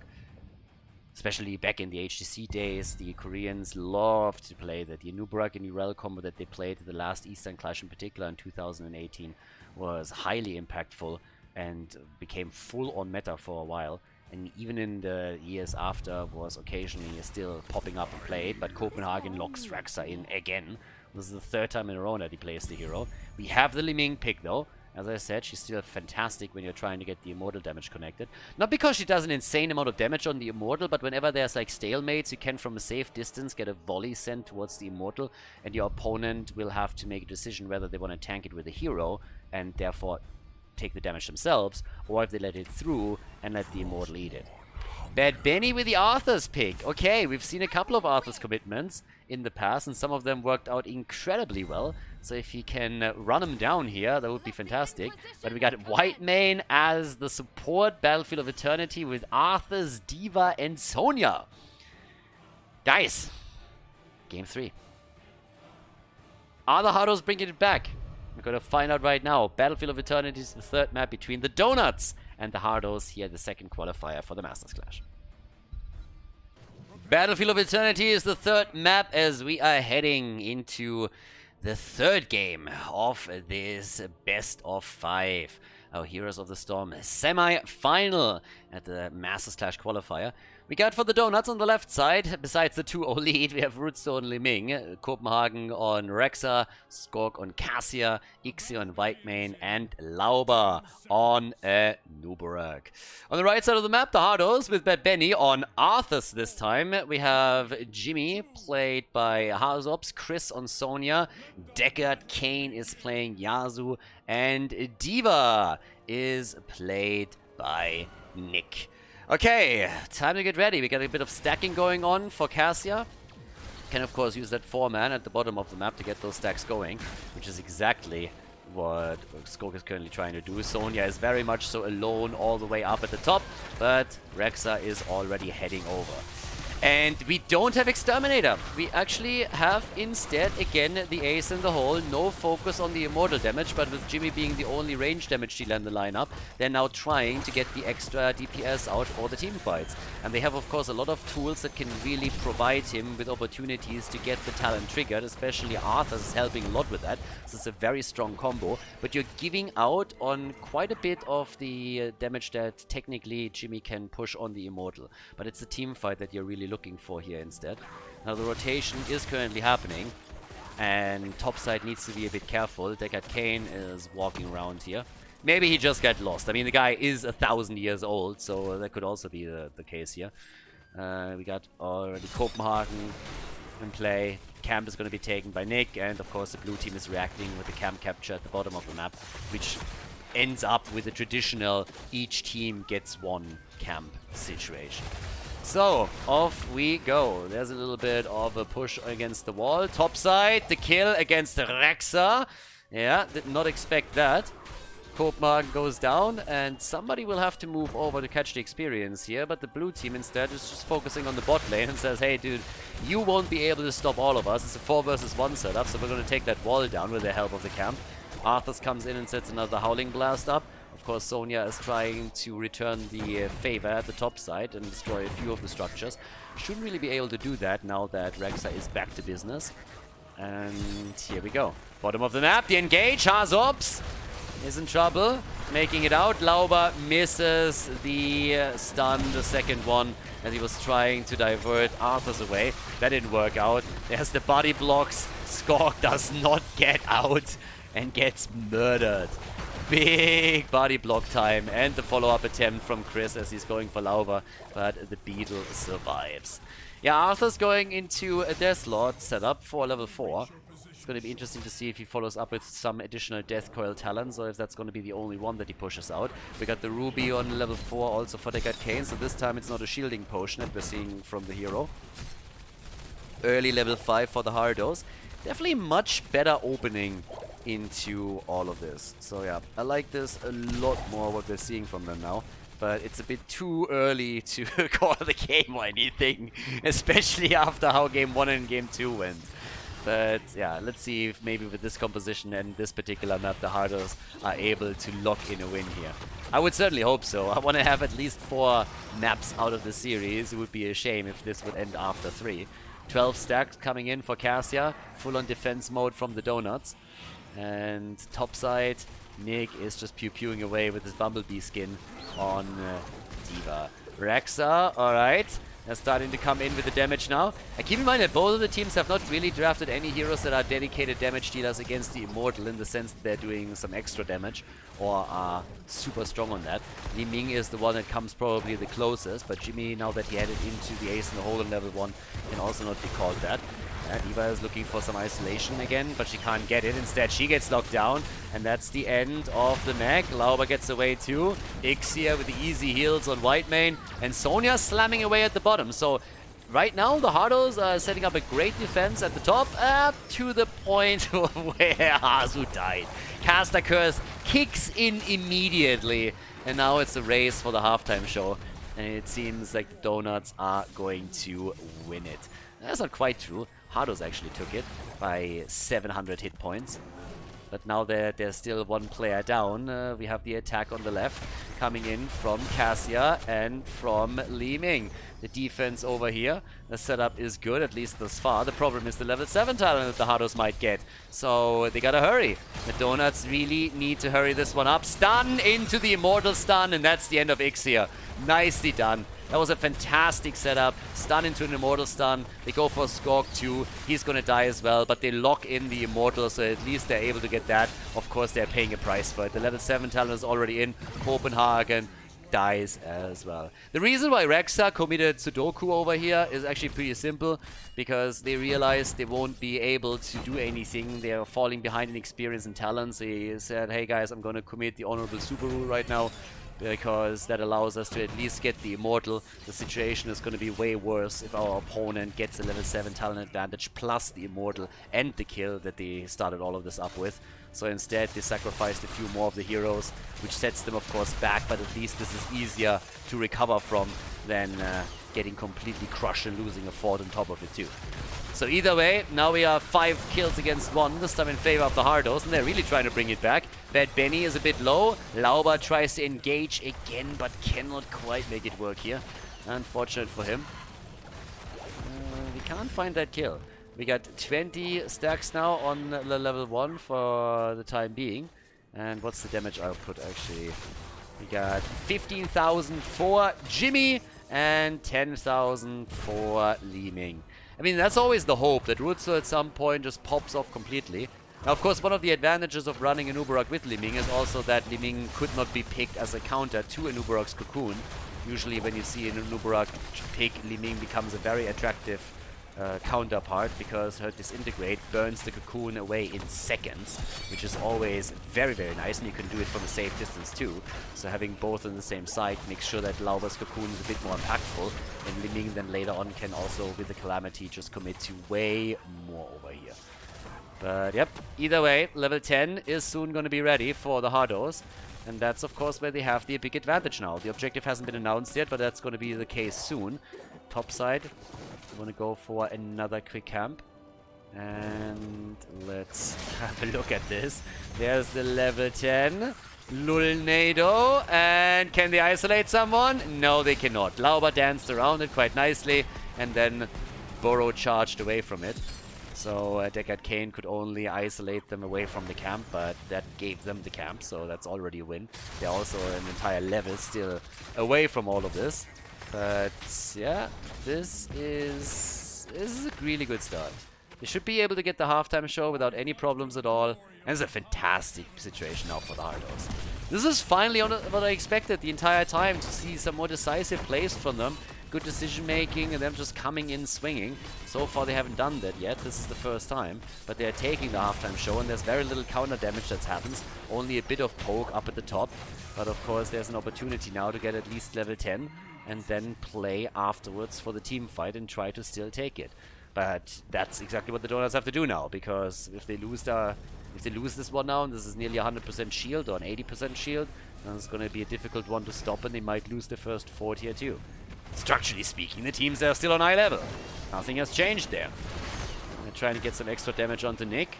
Speaker 1: Especially back in the HTC days, the Koreans loved to play that. The Nuburak and Urel combo that they played, the last Eastern Clash in particular in 2018, was highly impactful and became full-on meta for a while. And even in the years after was occasionally still popping up and played, but Copenhagen locks Rexha in again. This is the 3rd time in a row that he plays the hero. We have the Li Ming pick though. As I said, she's still fantastic when you're trying to get the Immortal damage connected. Not because she does an insane amount of damage on the Immortal, but whenever there's like stalemates, you can from a safe distance get a volley sent towards the Immortal, and your opponent will have to make a decision whether they want to tank it with a hero, and therefore take the damage themselves, or if they let it through and let the Immortal eat it. Bad Benny with the Arthur's pick. Okay, we've seen a couple of Arthur's commitments in the past, and some of them worked out incredibly well. So if he can run them down here, that would be fantastic. But we got Whitemane as the support, Battlefield of Eternity with Arthur's, D.Va, and Sonya. Guys, game 3. Are the Hardos bringing it back? We're going to find out right now. Battlefield of Eternity is the 3rd map between the Donuts and the Hardos here, the 2nd qualifier for the Masters Clash. Battlefield of Eternity is the 3rd map as we are heading into the 3rd game of this best of 5. Our Heroes of the Storm semi-final at the Masters Clash qualifier. We got for the Donuts on the left side, besides the 2-0 lead, we have Rootstone Li Ming, Copenhagen on Rexha, Skork on Cassia, Ixi on Whitemane, and Lauber on Nuburak. On the right side of the map, the Hardos with Bad Benny on Arthas this time. We have Jimmy, played by Hazops, Chris on Sonya, Deckard Cain is playing Yasu, and D.Va is played by Nick. Okay, time to get ready. We got a bit of stacking going on for Cassia. Can of course use that 4-man at the bottom of the map to get those stacks going, which is exactly what Skog is currently trying to do. Sonya is very much so alone all the way up at the top, but Rexha is already heading over. And we don't have Exterminator. We actually have instead, again, the ace in the hole. No focus on the Immortal damage, but with Jimmy being the only range damage dealer in the lineup, they're now trying to get the extra DPS out for the team fights. And they have, of course, a lot of tools that can really provide him with opportunities to get the talent triggered, especially Arthas is helping a lot with that. So it's a very strong combo, but you're giving out on quite a bit of the damage that technically Jimmy can push on the Immortal. But it's the team fight that you're really looking for here instead. Now the rotation is currently happening, and topside needs to be a bit careful. Deckard Cain is walking around here. Maybe he just got lost. I mean, the guy is 1,000 years old, so that could also be the case here. We got already Copenhagen in play. Camp is going to be taken by Nick, and of course the blue team is reacting with the camp capture at the bottom of the map, which ends up with a traditional each team gets one camp situation. So, off we go. There's a little bit of a push against the wall. Top side, the kill against Rexa. Yeah, did not expect that. Copenhagen goes down, and somebody will have to move over to catch the experience here, but the blue team instead is just focusing on the bot lane and says, hey dude, you won't be able to stop all of us. It's a 4 versus 1 setup, so we're going to take that wall down with the help of the camp. Arthas comes in and sets another Howling Blast up. Of course, Sonya is trying to return the favor at the top side and destroy a few of the structures. Shouldn't really be able to do that now that Rexa is back to business. And here we go. Bottom of the map, the engage, Hardos is in trouble, making it out. Lauber misses the stun, the second one, as he was trying to divert Arthas away. That didn't work out. There's the body blocks. Skork does not get out and gets murdered. Big body block time, and the follow-up attempt from Chris as he's going for Lauber, but the Beetle survives. Yeah, Arthur's going into a Deathlord setup for level 4. It's going to be interesting to see if he follows up with some additional Death Coil talents, or if that's going to be the only one that he pushes out. We got the Ruby on level 4 also for the Kane, so this time it's not a shielding potion that we're seeing from the hero. Early level 5 for the Hardos. Definitely much better opening into all of this. So yeah, I like this a lot more, what we're seeing from them now. But it's a bit too early to call the game or anything, especially after how game 1 and game 2 went. But yeah, let's see if maybe with this composition and this particular map, the Hardos are able to lock in a win here. I would certainly hope so. I want to have at least 4 maps out of the series. It would be a shame if this would end after 3. 12 stacks coming in for Cassia, full on defense mode from the Donuts. And topside, Nick is just pew-pewing away with his Bumblebee skin on Diva. Rexa, alright. They're starting to come in with the damage now. And keep in mind that both of the teams have not really drafted any heroes that are dedicated damage dealers against the Immortal, in the sense that they're doing some extra damage or are super strong on that. Li Ming is the one that comes probably the closest, but Jimmy, now that he headed into the Ace in the Hole on level 1, can also not be called that. Diva is looking for some isolation again, but she can't get it. Instead, she gets locked down, and that's the end of the mech. Lauber gets away too. Ixia with the easy heals on Whitemane, and Sonya slamming away at the bottom. So right now, the Hardos are setting up a great defense at the top, to the point where Hazu died. Caster Curse kicks in immediately, and now it's a race for the halftime show. And it seems like the Donuts are going to win it. That's not quite true. Hardos actually took it by 700 hit points. But now there's still one player down. We have the attack on the left coming in from Cassia and from Li Ming. The defense over here, the setup is good, at least thus far. The problem is the level 7 talent that the Hardos might get. So they gotta hurry. The Donuts really need to hurry this one up. Stun into the Immortal stun, and that's the end of Ixia. Nicely done. That was a fantastic setup. Stun into an Immortal stun. They go for Skork too. He's gonna die as well, but they lock in the Immortal, so at least they're able to get that. Of course, they're paying a price for it. The level 7 talent is already in. Copenhagen dies as well. The reason why Rexa committed Sudoku over here is actually pretty simple, because they realized they won't be able to do anything. They're falling behind in experience and talent. So he said, hey guys, I'm gonna commit the Honorable Subaru right now, because that allows us to at least get the Immortal. The situation is going to be way worse if our opponent gets a level 7 talent advantage plus the Immortal and the kill that they started all of this up with. So instead they sacrificed a few more of the heroes, which sets them of course back, but at least this is easier to recover from than getting completely crushed and losing a fort on top of it too. So either way, now we are 5 kills against 1, this time in favor of the Hardos, and they're really trying to bring it back. Bad Benny is a bit low. Lauber tries to engage again, but cannot quite make it work here. Unfortunate for him. We can't find that kill. We got 20 stacks now on the level 1 for the time being. And what's the damage output actually? We got 15,000 for Jimmy and 10,000 for Li Ming. I mean, that's always the hope, that Rutsu at some point just pops off completely. Now, of course, one of the advantages of running an Uberok with Liming is also that Liming could not be picked as a counter to an Uberok's Cocoon. Usually when you see an Uberok pick, Liming becomes a very attractive counterpart because her Disintegrate burns the Cocoon away in seconds, which is always very, very nice, and you can do it from a safe distance too. So having both on the same side makes sure that Lauber's Cocoon is a bit more impactful, and Liming then later on can also, with the Calamity, just commit to way more over here. But yep, either way, level 10 is soon going to be ready for the Hardos. And that's, of course, where they have the big advantage now. The objective hasn't been announced yet, but that's going to be the case soon. Top side, we want to go for another quick camp. And let's have a look at this. There's the level 10. Lulnado. And can they isolate someone? No, they cannot. Lauber danced around it quite nicely. And then Burrow charged away from it. So Deckard Cain could only isolate them away from the camp, but that gave them the camp, so that's already a win. They're also an entire level still away from all of this. But yeah, this is a really good start. They should be able to get the halftime show without any problems at all. And it's a fantastic situation now for the Hardos. This is finally what I expected the entire time, to see some more decisive plays from them. Good decision making and them just coming in swinging. So far they haven't done that yet. This is the first time. But they're taking the halftime show and there's very little counter damage that happens. Only a bit of poke up at the top. But of course there's an opportunity now to get at least level 10 and then play afterwards for the team fight and try to still take it. But that's exactly what the Donuts have to do now, because if they lose this one now, and this is nearly 100% shield or an 80% shield, then it's going to be a difficult one to stop and they might lose the first 4 tier 2. Structurally speaking, the teams are still on eye level. Nothing has changed there. They're trying to get some extra damage onto Nick.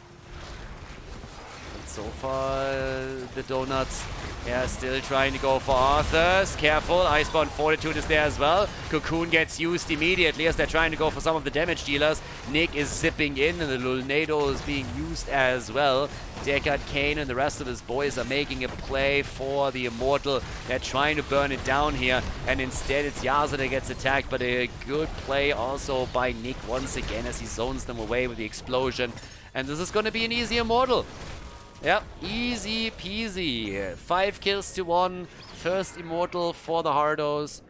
Speaker 1: And so far, the Donuts are still trying to go for Arthurs. Careful, Iceborne Fortitude is there as well. Cocoon gets used immediately as they're trying to go for some of the damage dealers. Nick is zipping in and the Lulnado is being used as well. Deckard Cain and the rest of his boys are making a play for the Immortal. They're trying to burn it down here, and instead it's Yaza that gets attacked, but a good play also by Nick once again as he zones them away with the explosion. And this is going to be an easy Immortal. Yep, easy peasy. 5 kills to 1. First Immortal for the Hardos.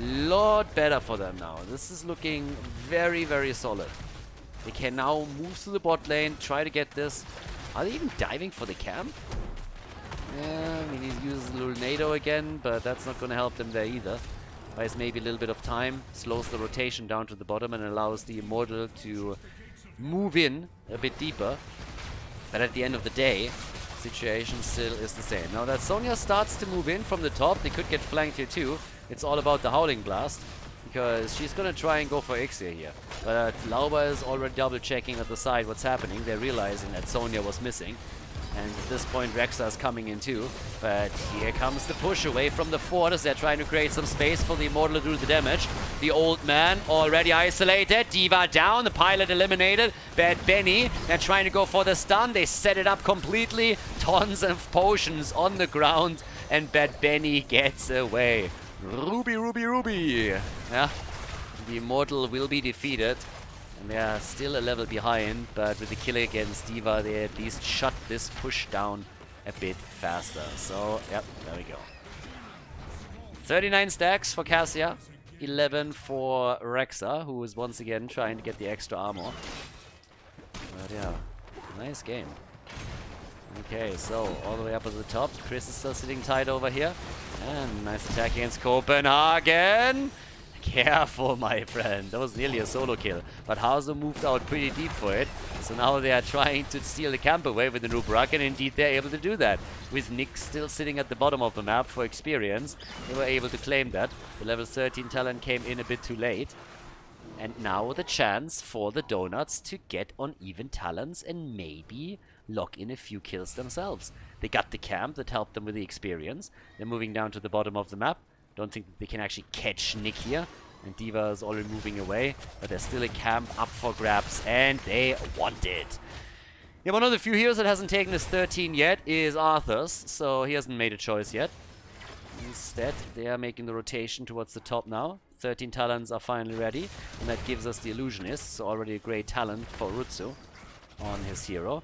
Speaker 1: Lot better for them now. This is looking very, very solid. They can now move to the bot lane, try to get this. Are they even diving for the camp? Yeah, I mean, he uses Lulnado again, but that's not going to help them there either. Buys maybe a little bit of time, slows the rotation down to the bottom and allows the Immortal to move in a bit deeper. But at the end of the day, the situation still is the same. Now that Sonya starts to move in from the top, they could get flanked here too. It's all about the Howling Blast, because she's gonna try and go for Ixia here. But Lauber is already double checking at the side what's happening. They're realizing that Sonya was missing. And at this point Rexa is coming in too. But here comes the push away from the fort as they're trying to create some space for the Immortal to do the damage. The old man already isolated. D.Va down, the pilot eliminated. Bad Benny, they're trying to go for the stun. They set it up completely. Tons of potions on the ground. And Bad Benny gets away. Ruby, Ruby, Ruby. Yeah, the Immortal will be defeated. And they are still a level behind, but with the kill against D.Va, they at least shut this push down a bit faster. So, yep, there we go. 39 stacks for Cassia, 11 for Rexa, who is once again trying to get the extra armor. But yeah, nice game. Okay, so all the way up at the top. Chris is still sitting tight over here. And nice attack against Copenhagen. Careful, my friend. That was nearly a solo kill. But Hauser moved out pretty deep for it. So now they are trying to steal the camp away with the Nubrak, and indeed they're able to do that. With Nick still sitting at the bottom of the map for experience, they were able to claim that. The level 13 talent came in a bit too late. And now the chance for the Donuts to get on even talents and maybe lock in a few kills themselves. They got the camp that helped them with the experience. They're moving down to the bottom of the map. Don't think that they can actually catch Nick here. And D.Va is already moving away. But there's still a camp up for grabs. And they want it. Yeah, one of the few heroes that hasn't taken his 13 yet is Arthur's. So he hasn't made a choice yet. Instead, they are making the rotation towards the top now. 13 talents are finally ready. And that gives us the Illusionist. So already a great talent for Rutsu on his hero.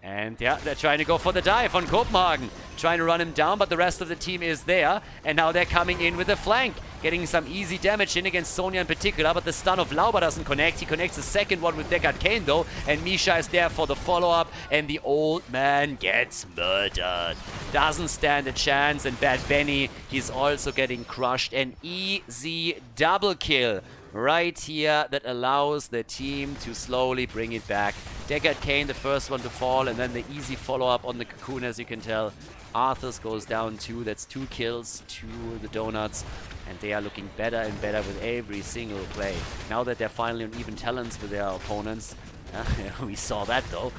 Speaker 1: And yeah, they're trying to go for the dive on Copenhagen. Trying to run him down, but the rest of the team is there. And now they're coming in with the flank. Getting some easy damage in against Sonya in particular, but the stun of Lauber doesn't connect. He connects the second one with Deckard Cain though. And Misha is there for the follow-up. And the old man gets murdered. Doesn't stand a chance. And Bad Benny, he's also getting crushed. An easy double kill right here that allows the team to slowly bring it back. Deckard Cain, the first one to fall, and then the easy follow-up on the Cocoon, as you can tell. Arthas goes down 2. That's 2 kills to the Donuts, and they are looking better and better with every single play. Now that they're finally on even talents with their opponents. We saw that though.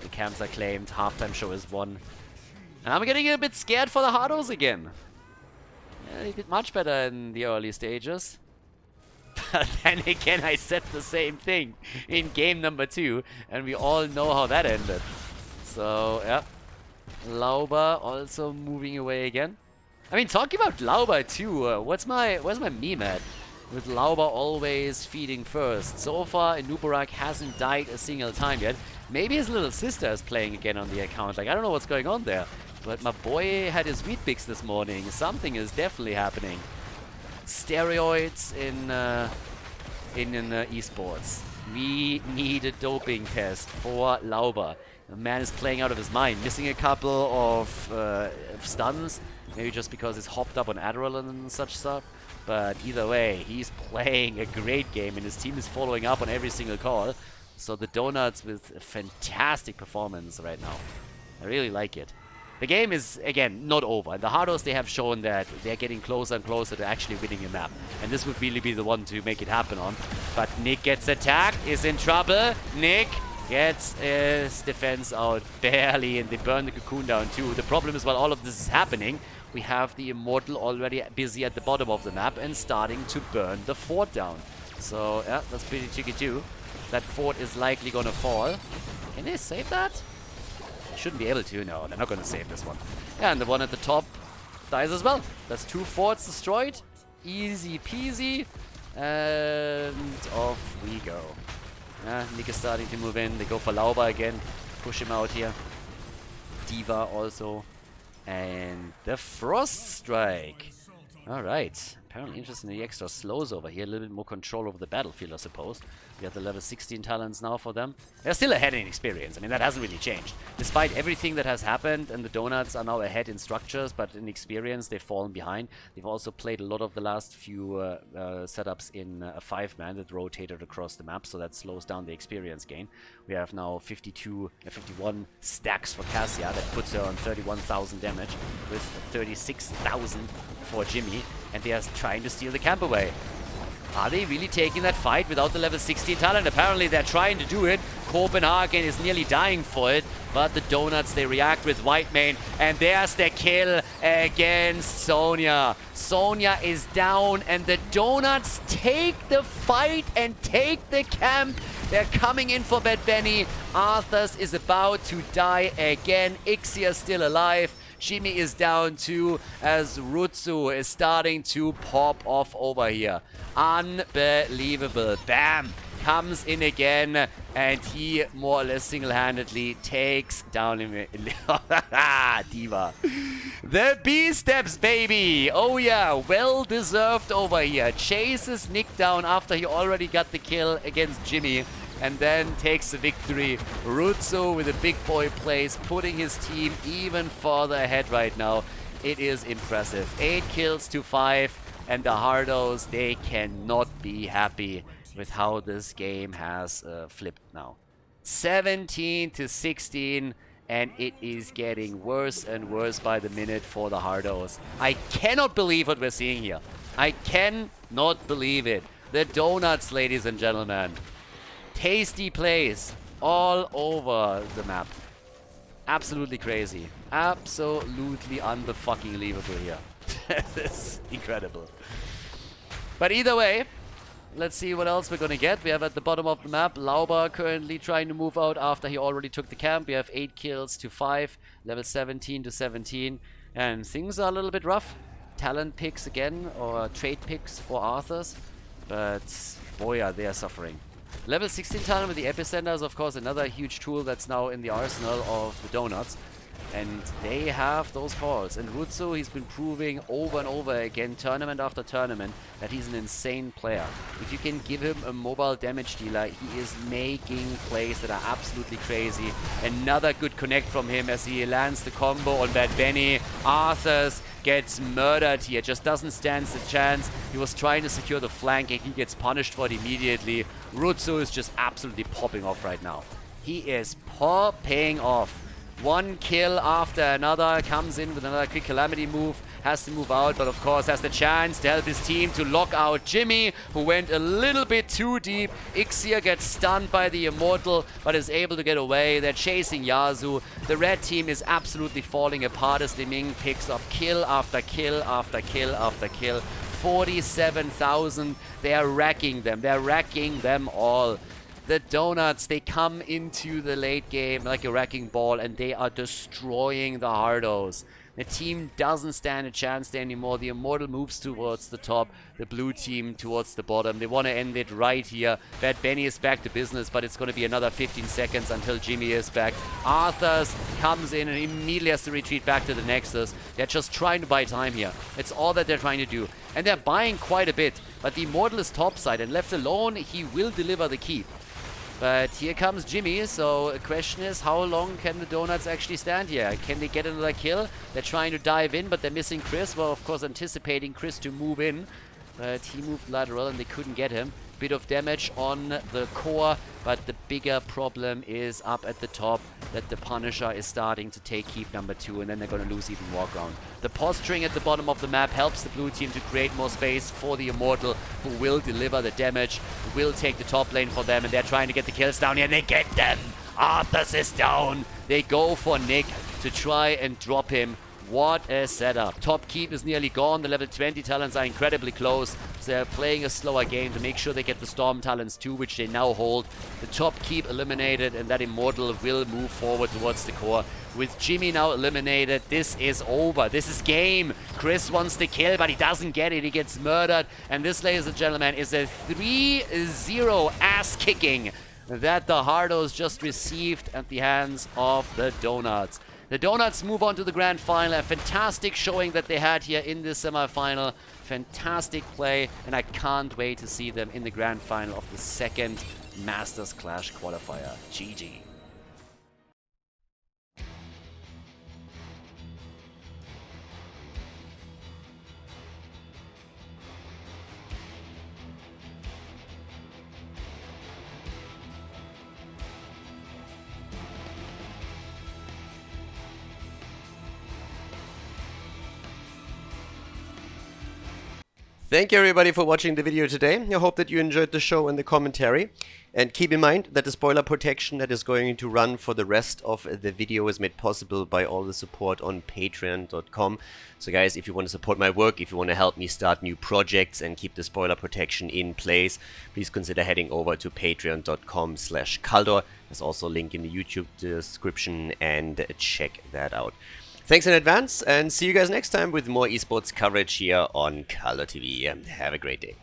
Speaker 1: The camps are claimed, halftime show is won. And I'm getting a bit scared for the Hardos again. Yeah, they did much better in the early stages. But then again, I said the same thing in game number 2, and we all know how that ended. So, yeah. Lauber also moving away again. I mean, talking about Lauber too, where's my meme at? With Lauber always feeding first. So far, Nubarak hasn't died a single time yet. Maybe his little sister is playing again on the account. Like, I don't know what's going on there. But my boy had his wheat bix this morning. Something is definitely happening. Steroids in esports. We need a doping test for Lauber. The man is playing out of his mind, missing a couple of stuns, maybe just because he's hopped up on adrenaline and such stuff. But either way, he's playing a great game, and his team is following up on every single call. So the Donuts with a fantastic performance right now. I really like it. The game is, again, not over. The Hardos, they have shown that they're getting closer and closer to actually winning a map. And this would really be the one to make it happen on. But Nick gets attacked, is in trouble. Nick gets his defense out barely, and they burn the Cocoon down too. The problem is, while all of this is happening, we have the Immortal already busy at the bottom of the map and starting to burn the fort down. So, yeah, that's pretty tricky too. That fort is likely gonna fall. Can they save that? Shouldn't be able to. No, they're not going to save this one. Yeah, and the one at the top dies as well. That's 2 forts destroyed. Easy peasy. And off we go. Nick is starting to move in. They go for Lauber again. Push him out here. Diva also. And the Frost Strike. Alright. Apparently interesting, the extra slows over here. A little bit more control over the battlefield, I suppose. We have the level 16 talents now for them. They're still ahead in experience. I mean, that hasn't really changed. Despite everything that has happened, and the Donuts are now ahead in structures, but in experience, they've fallen behind. They've also played a lot of the last few setups in a 5-man that rotated across the map, so that slows down the experience gain. We have now 51 stacks for Cassia. That puts her on 31,000 damage, with 36,000 for Jimmy. And they are trying to steal the camp away. Are they really taking that fight without the level 16 talent? Apparently they're trying to do it. Copenhagen is nearly dying for it. But the Donuts, they react with Whitemane. And there's the kill against Sonya. Sonya is down and the Donuts take the fight and take the camp. They're coming in for Bad Benny. Arthas is about to die again. Ixia still alive. Jimmy is down too, as Rutsu is starting to pop off over here. Unbelievable. Bam! Comes in again, and he more or less single-handedly takes down Diva. The B-steps, baby! Oh yeah, well-deserved over here. Chases Nick down after he already got the kill against Jimmy. And then takes the victory. Rutsu with a big boy plays, putting his team even further ahead right now. It is impressive. 8 kills to 5, and the Hardos, they cannot be happy with how this game has flipped now. 17 to 16, and it is getting worse and worse by the minute for the Hardos. I cannot believe what we're seeing here. I cannot believe it. The Donuts, ladies and gentlemen. Tasty plays all over the map. Absolutely crazy. Absolutely unfucking-believable here. This is incredible. But either way, let's see what else we're gonna get. We have at the bottom of the map Lauber currently trying to move out after he already took the camp. We have 8 kills to 5, level 17 to 17, and things are a little bit rough. Talent picks again, or trade picks for Arthas, but boy, are they suffering. Level 16 talent with the Epicenter is of course another huge tool that's now in the arsenal of the Donuts. And they have those calls. And Rutsu, he's been proving over and over again, tournament after tournament, that he's an insane player. If you can give him a mobile damage dealer, he is making plays that are absolutely crazy. Another good connect from him as he lands the combo on Bad Benny. Arthurs gets murdered here, just doesn't stand the chance. He was trying to secure the flank and he gets punished for it immediately. Rutsu is just absolutely popping off right now. He is popping off. One kill after another, comes in with another quick calamity move, has to move out, but of course has the chance to help his team to lock out Jimmy, who went a little bit too deep. Ixir gets stunned by the Immortal, but is able to get away. They're chasing Yasu. The red team is absolutely falling apart as Liming picks up kill after kill after kill after kill. 47,000, they're racking them. They're racking them all. The Donuts, they come into the late game like a wrecking ball and they are destroying the Hardos. The team doesn't stand a chance there anymore. The Immortal moves towards the top, the blue team towards the bottom. They want to end it right here. Bad Benny is back to business, but it's going to be another 15 seconds until Jimmy is back. Arthurs comes in and immediately has to retreat back to the Nexus. They're just trying to buy time here. It's all that they're trying to do. And they're buying quite a bit. But the Immortal is topside and left alone, he will deliver the keep. But here comes Jimmy, so the question is, how long can the Donuts actually stand here? Can they get another kill? They're trying to dive in, but they're missing Chris. Well, of course, anticipating Chris to move in. But he moved lateral and they couldn't get him. Bit of damage on the core, but the bigger problem is up at the top that the Punisher is starting to take keep number 2, and then they're going to lose even more ground. The posturing at the bottom of the map helps the blue team to create more space for the Immortal, who will deliver the damage, who will take the top lane for them, and they're trying to get the kills down here, and they get them! Arthurs is down! They go for Nick to try and drop him. What a setup. Top keep is nearly gone. The level 20 talents are incredibly close. So they're playing a slower game to make sure they get the Storm talents too, which they now hold. The top keep eliminated, and that Immortal will move forward towards the core. With Jimmy now eliminated, this is over. This is game. Chris wants the kill, but he doesn't get it. He gets murdered. And this, ladies and gentlemen, is a 3-0 ass-kicking that the Hardos just received at the hands of the Donuts. The Donuts move on to the grand final. A fantastic showing that they had here in this semifinal. Fantastic play, and I can't wait to see them in the grand final of the second Masters Clash qualifier. GG.
Speaker 2: Thank you everybody for watching the video today. I hope that you enjoyed the show and the commentary. And keep in mind that the spoiler protection that is going to run for the rest of the video is made possible by all the support on patreon.com. So guys, if you want to support my work, if you want to help me start new projects and keep the spoiler protection in place, please consider heading over to patreon.com/Khaldor. There's also a link in the YouTube description, and check that out. Thanks in advance, and see you guys next time with more esports coverage here on Khaldor TV. Have a great day.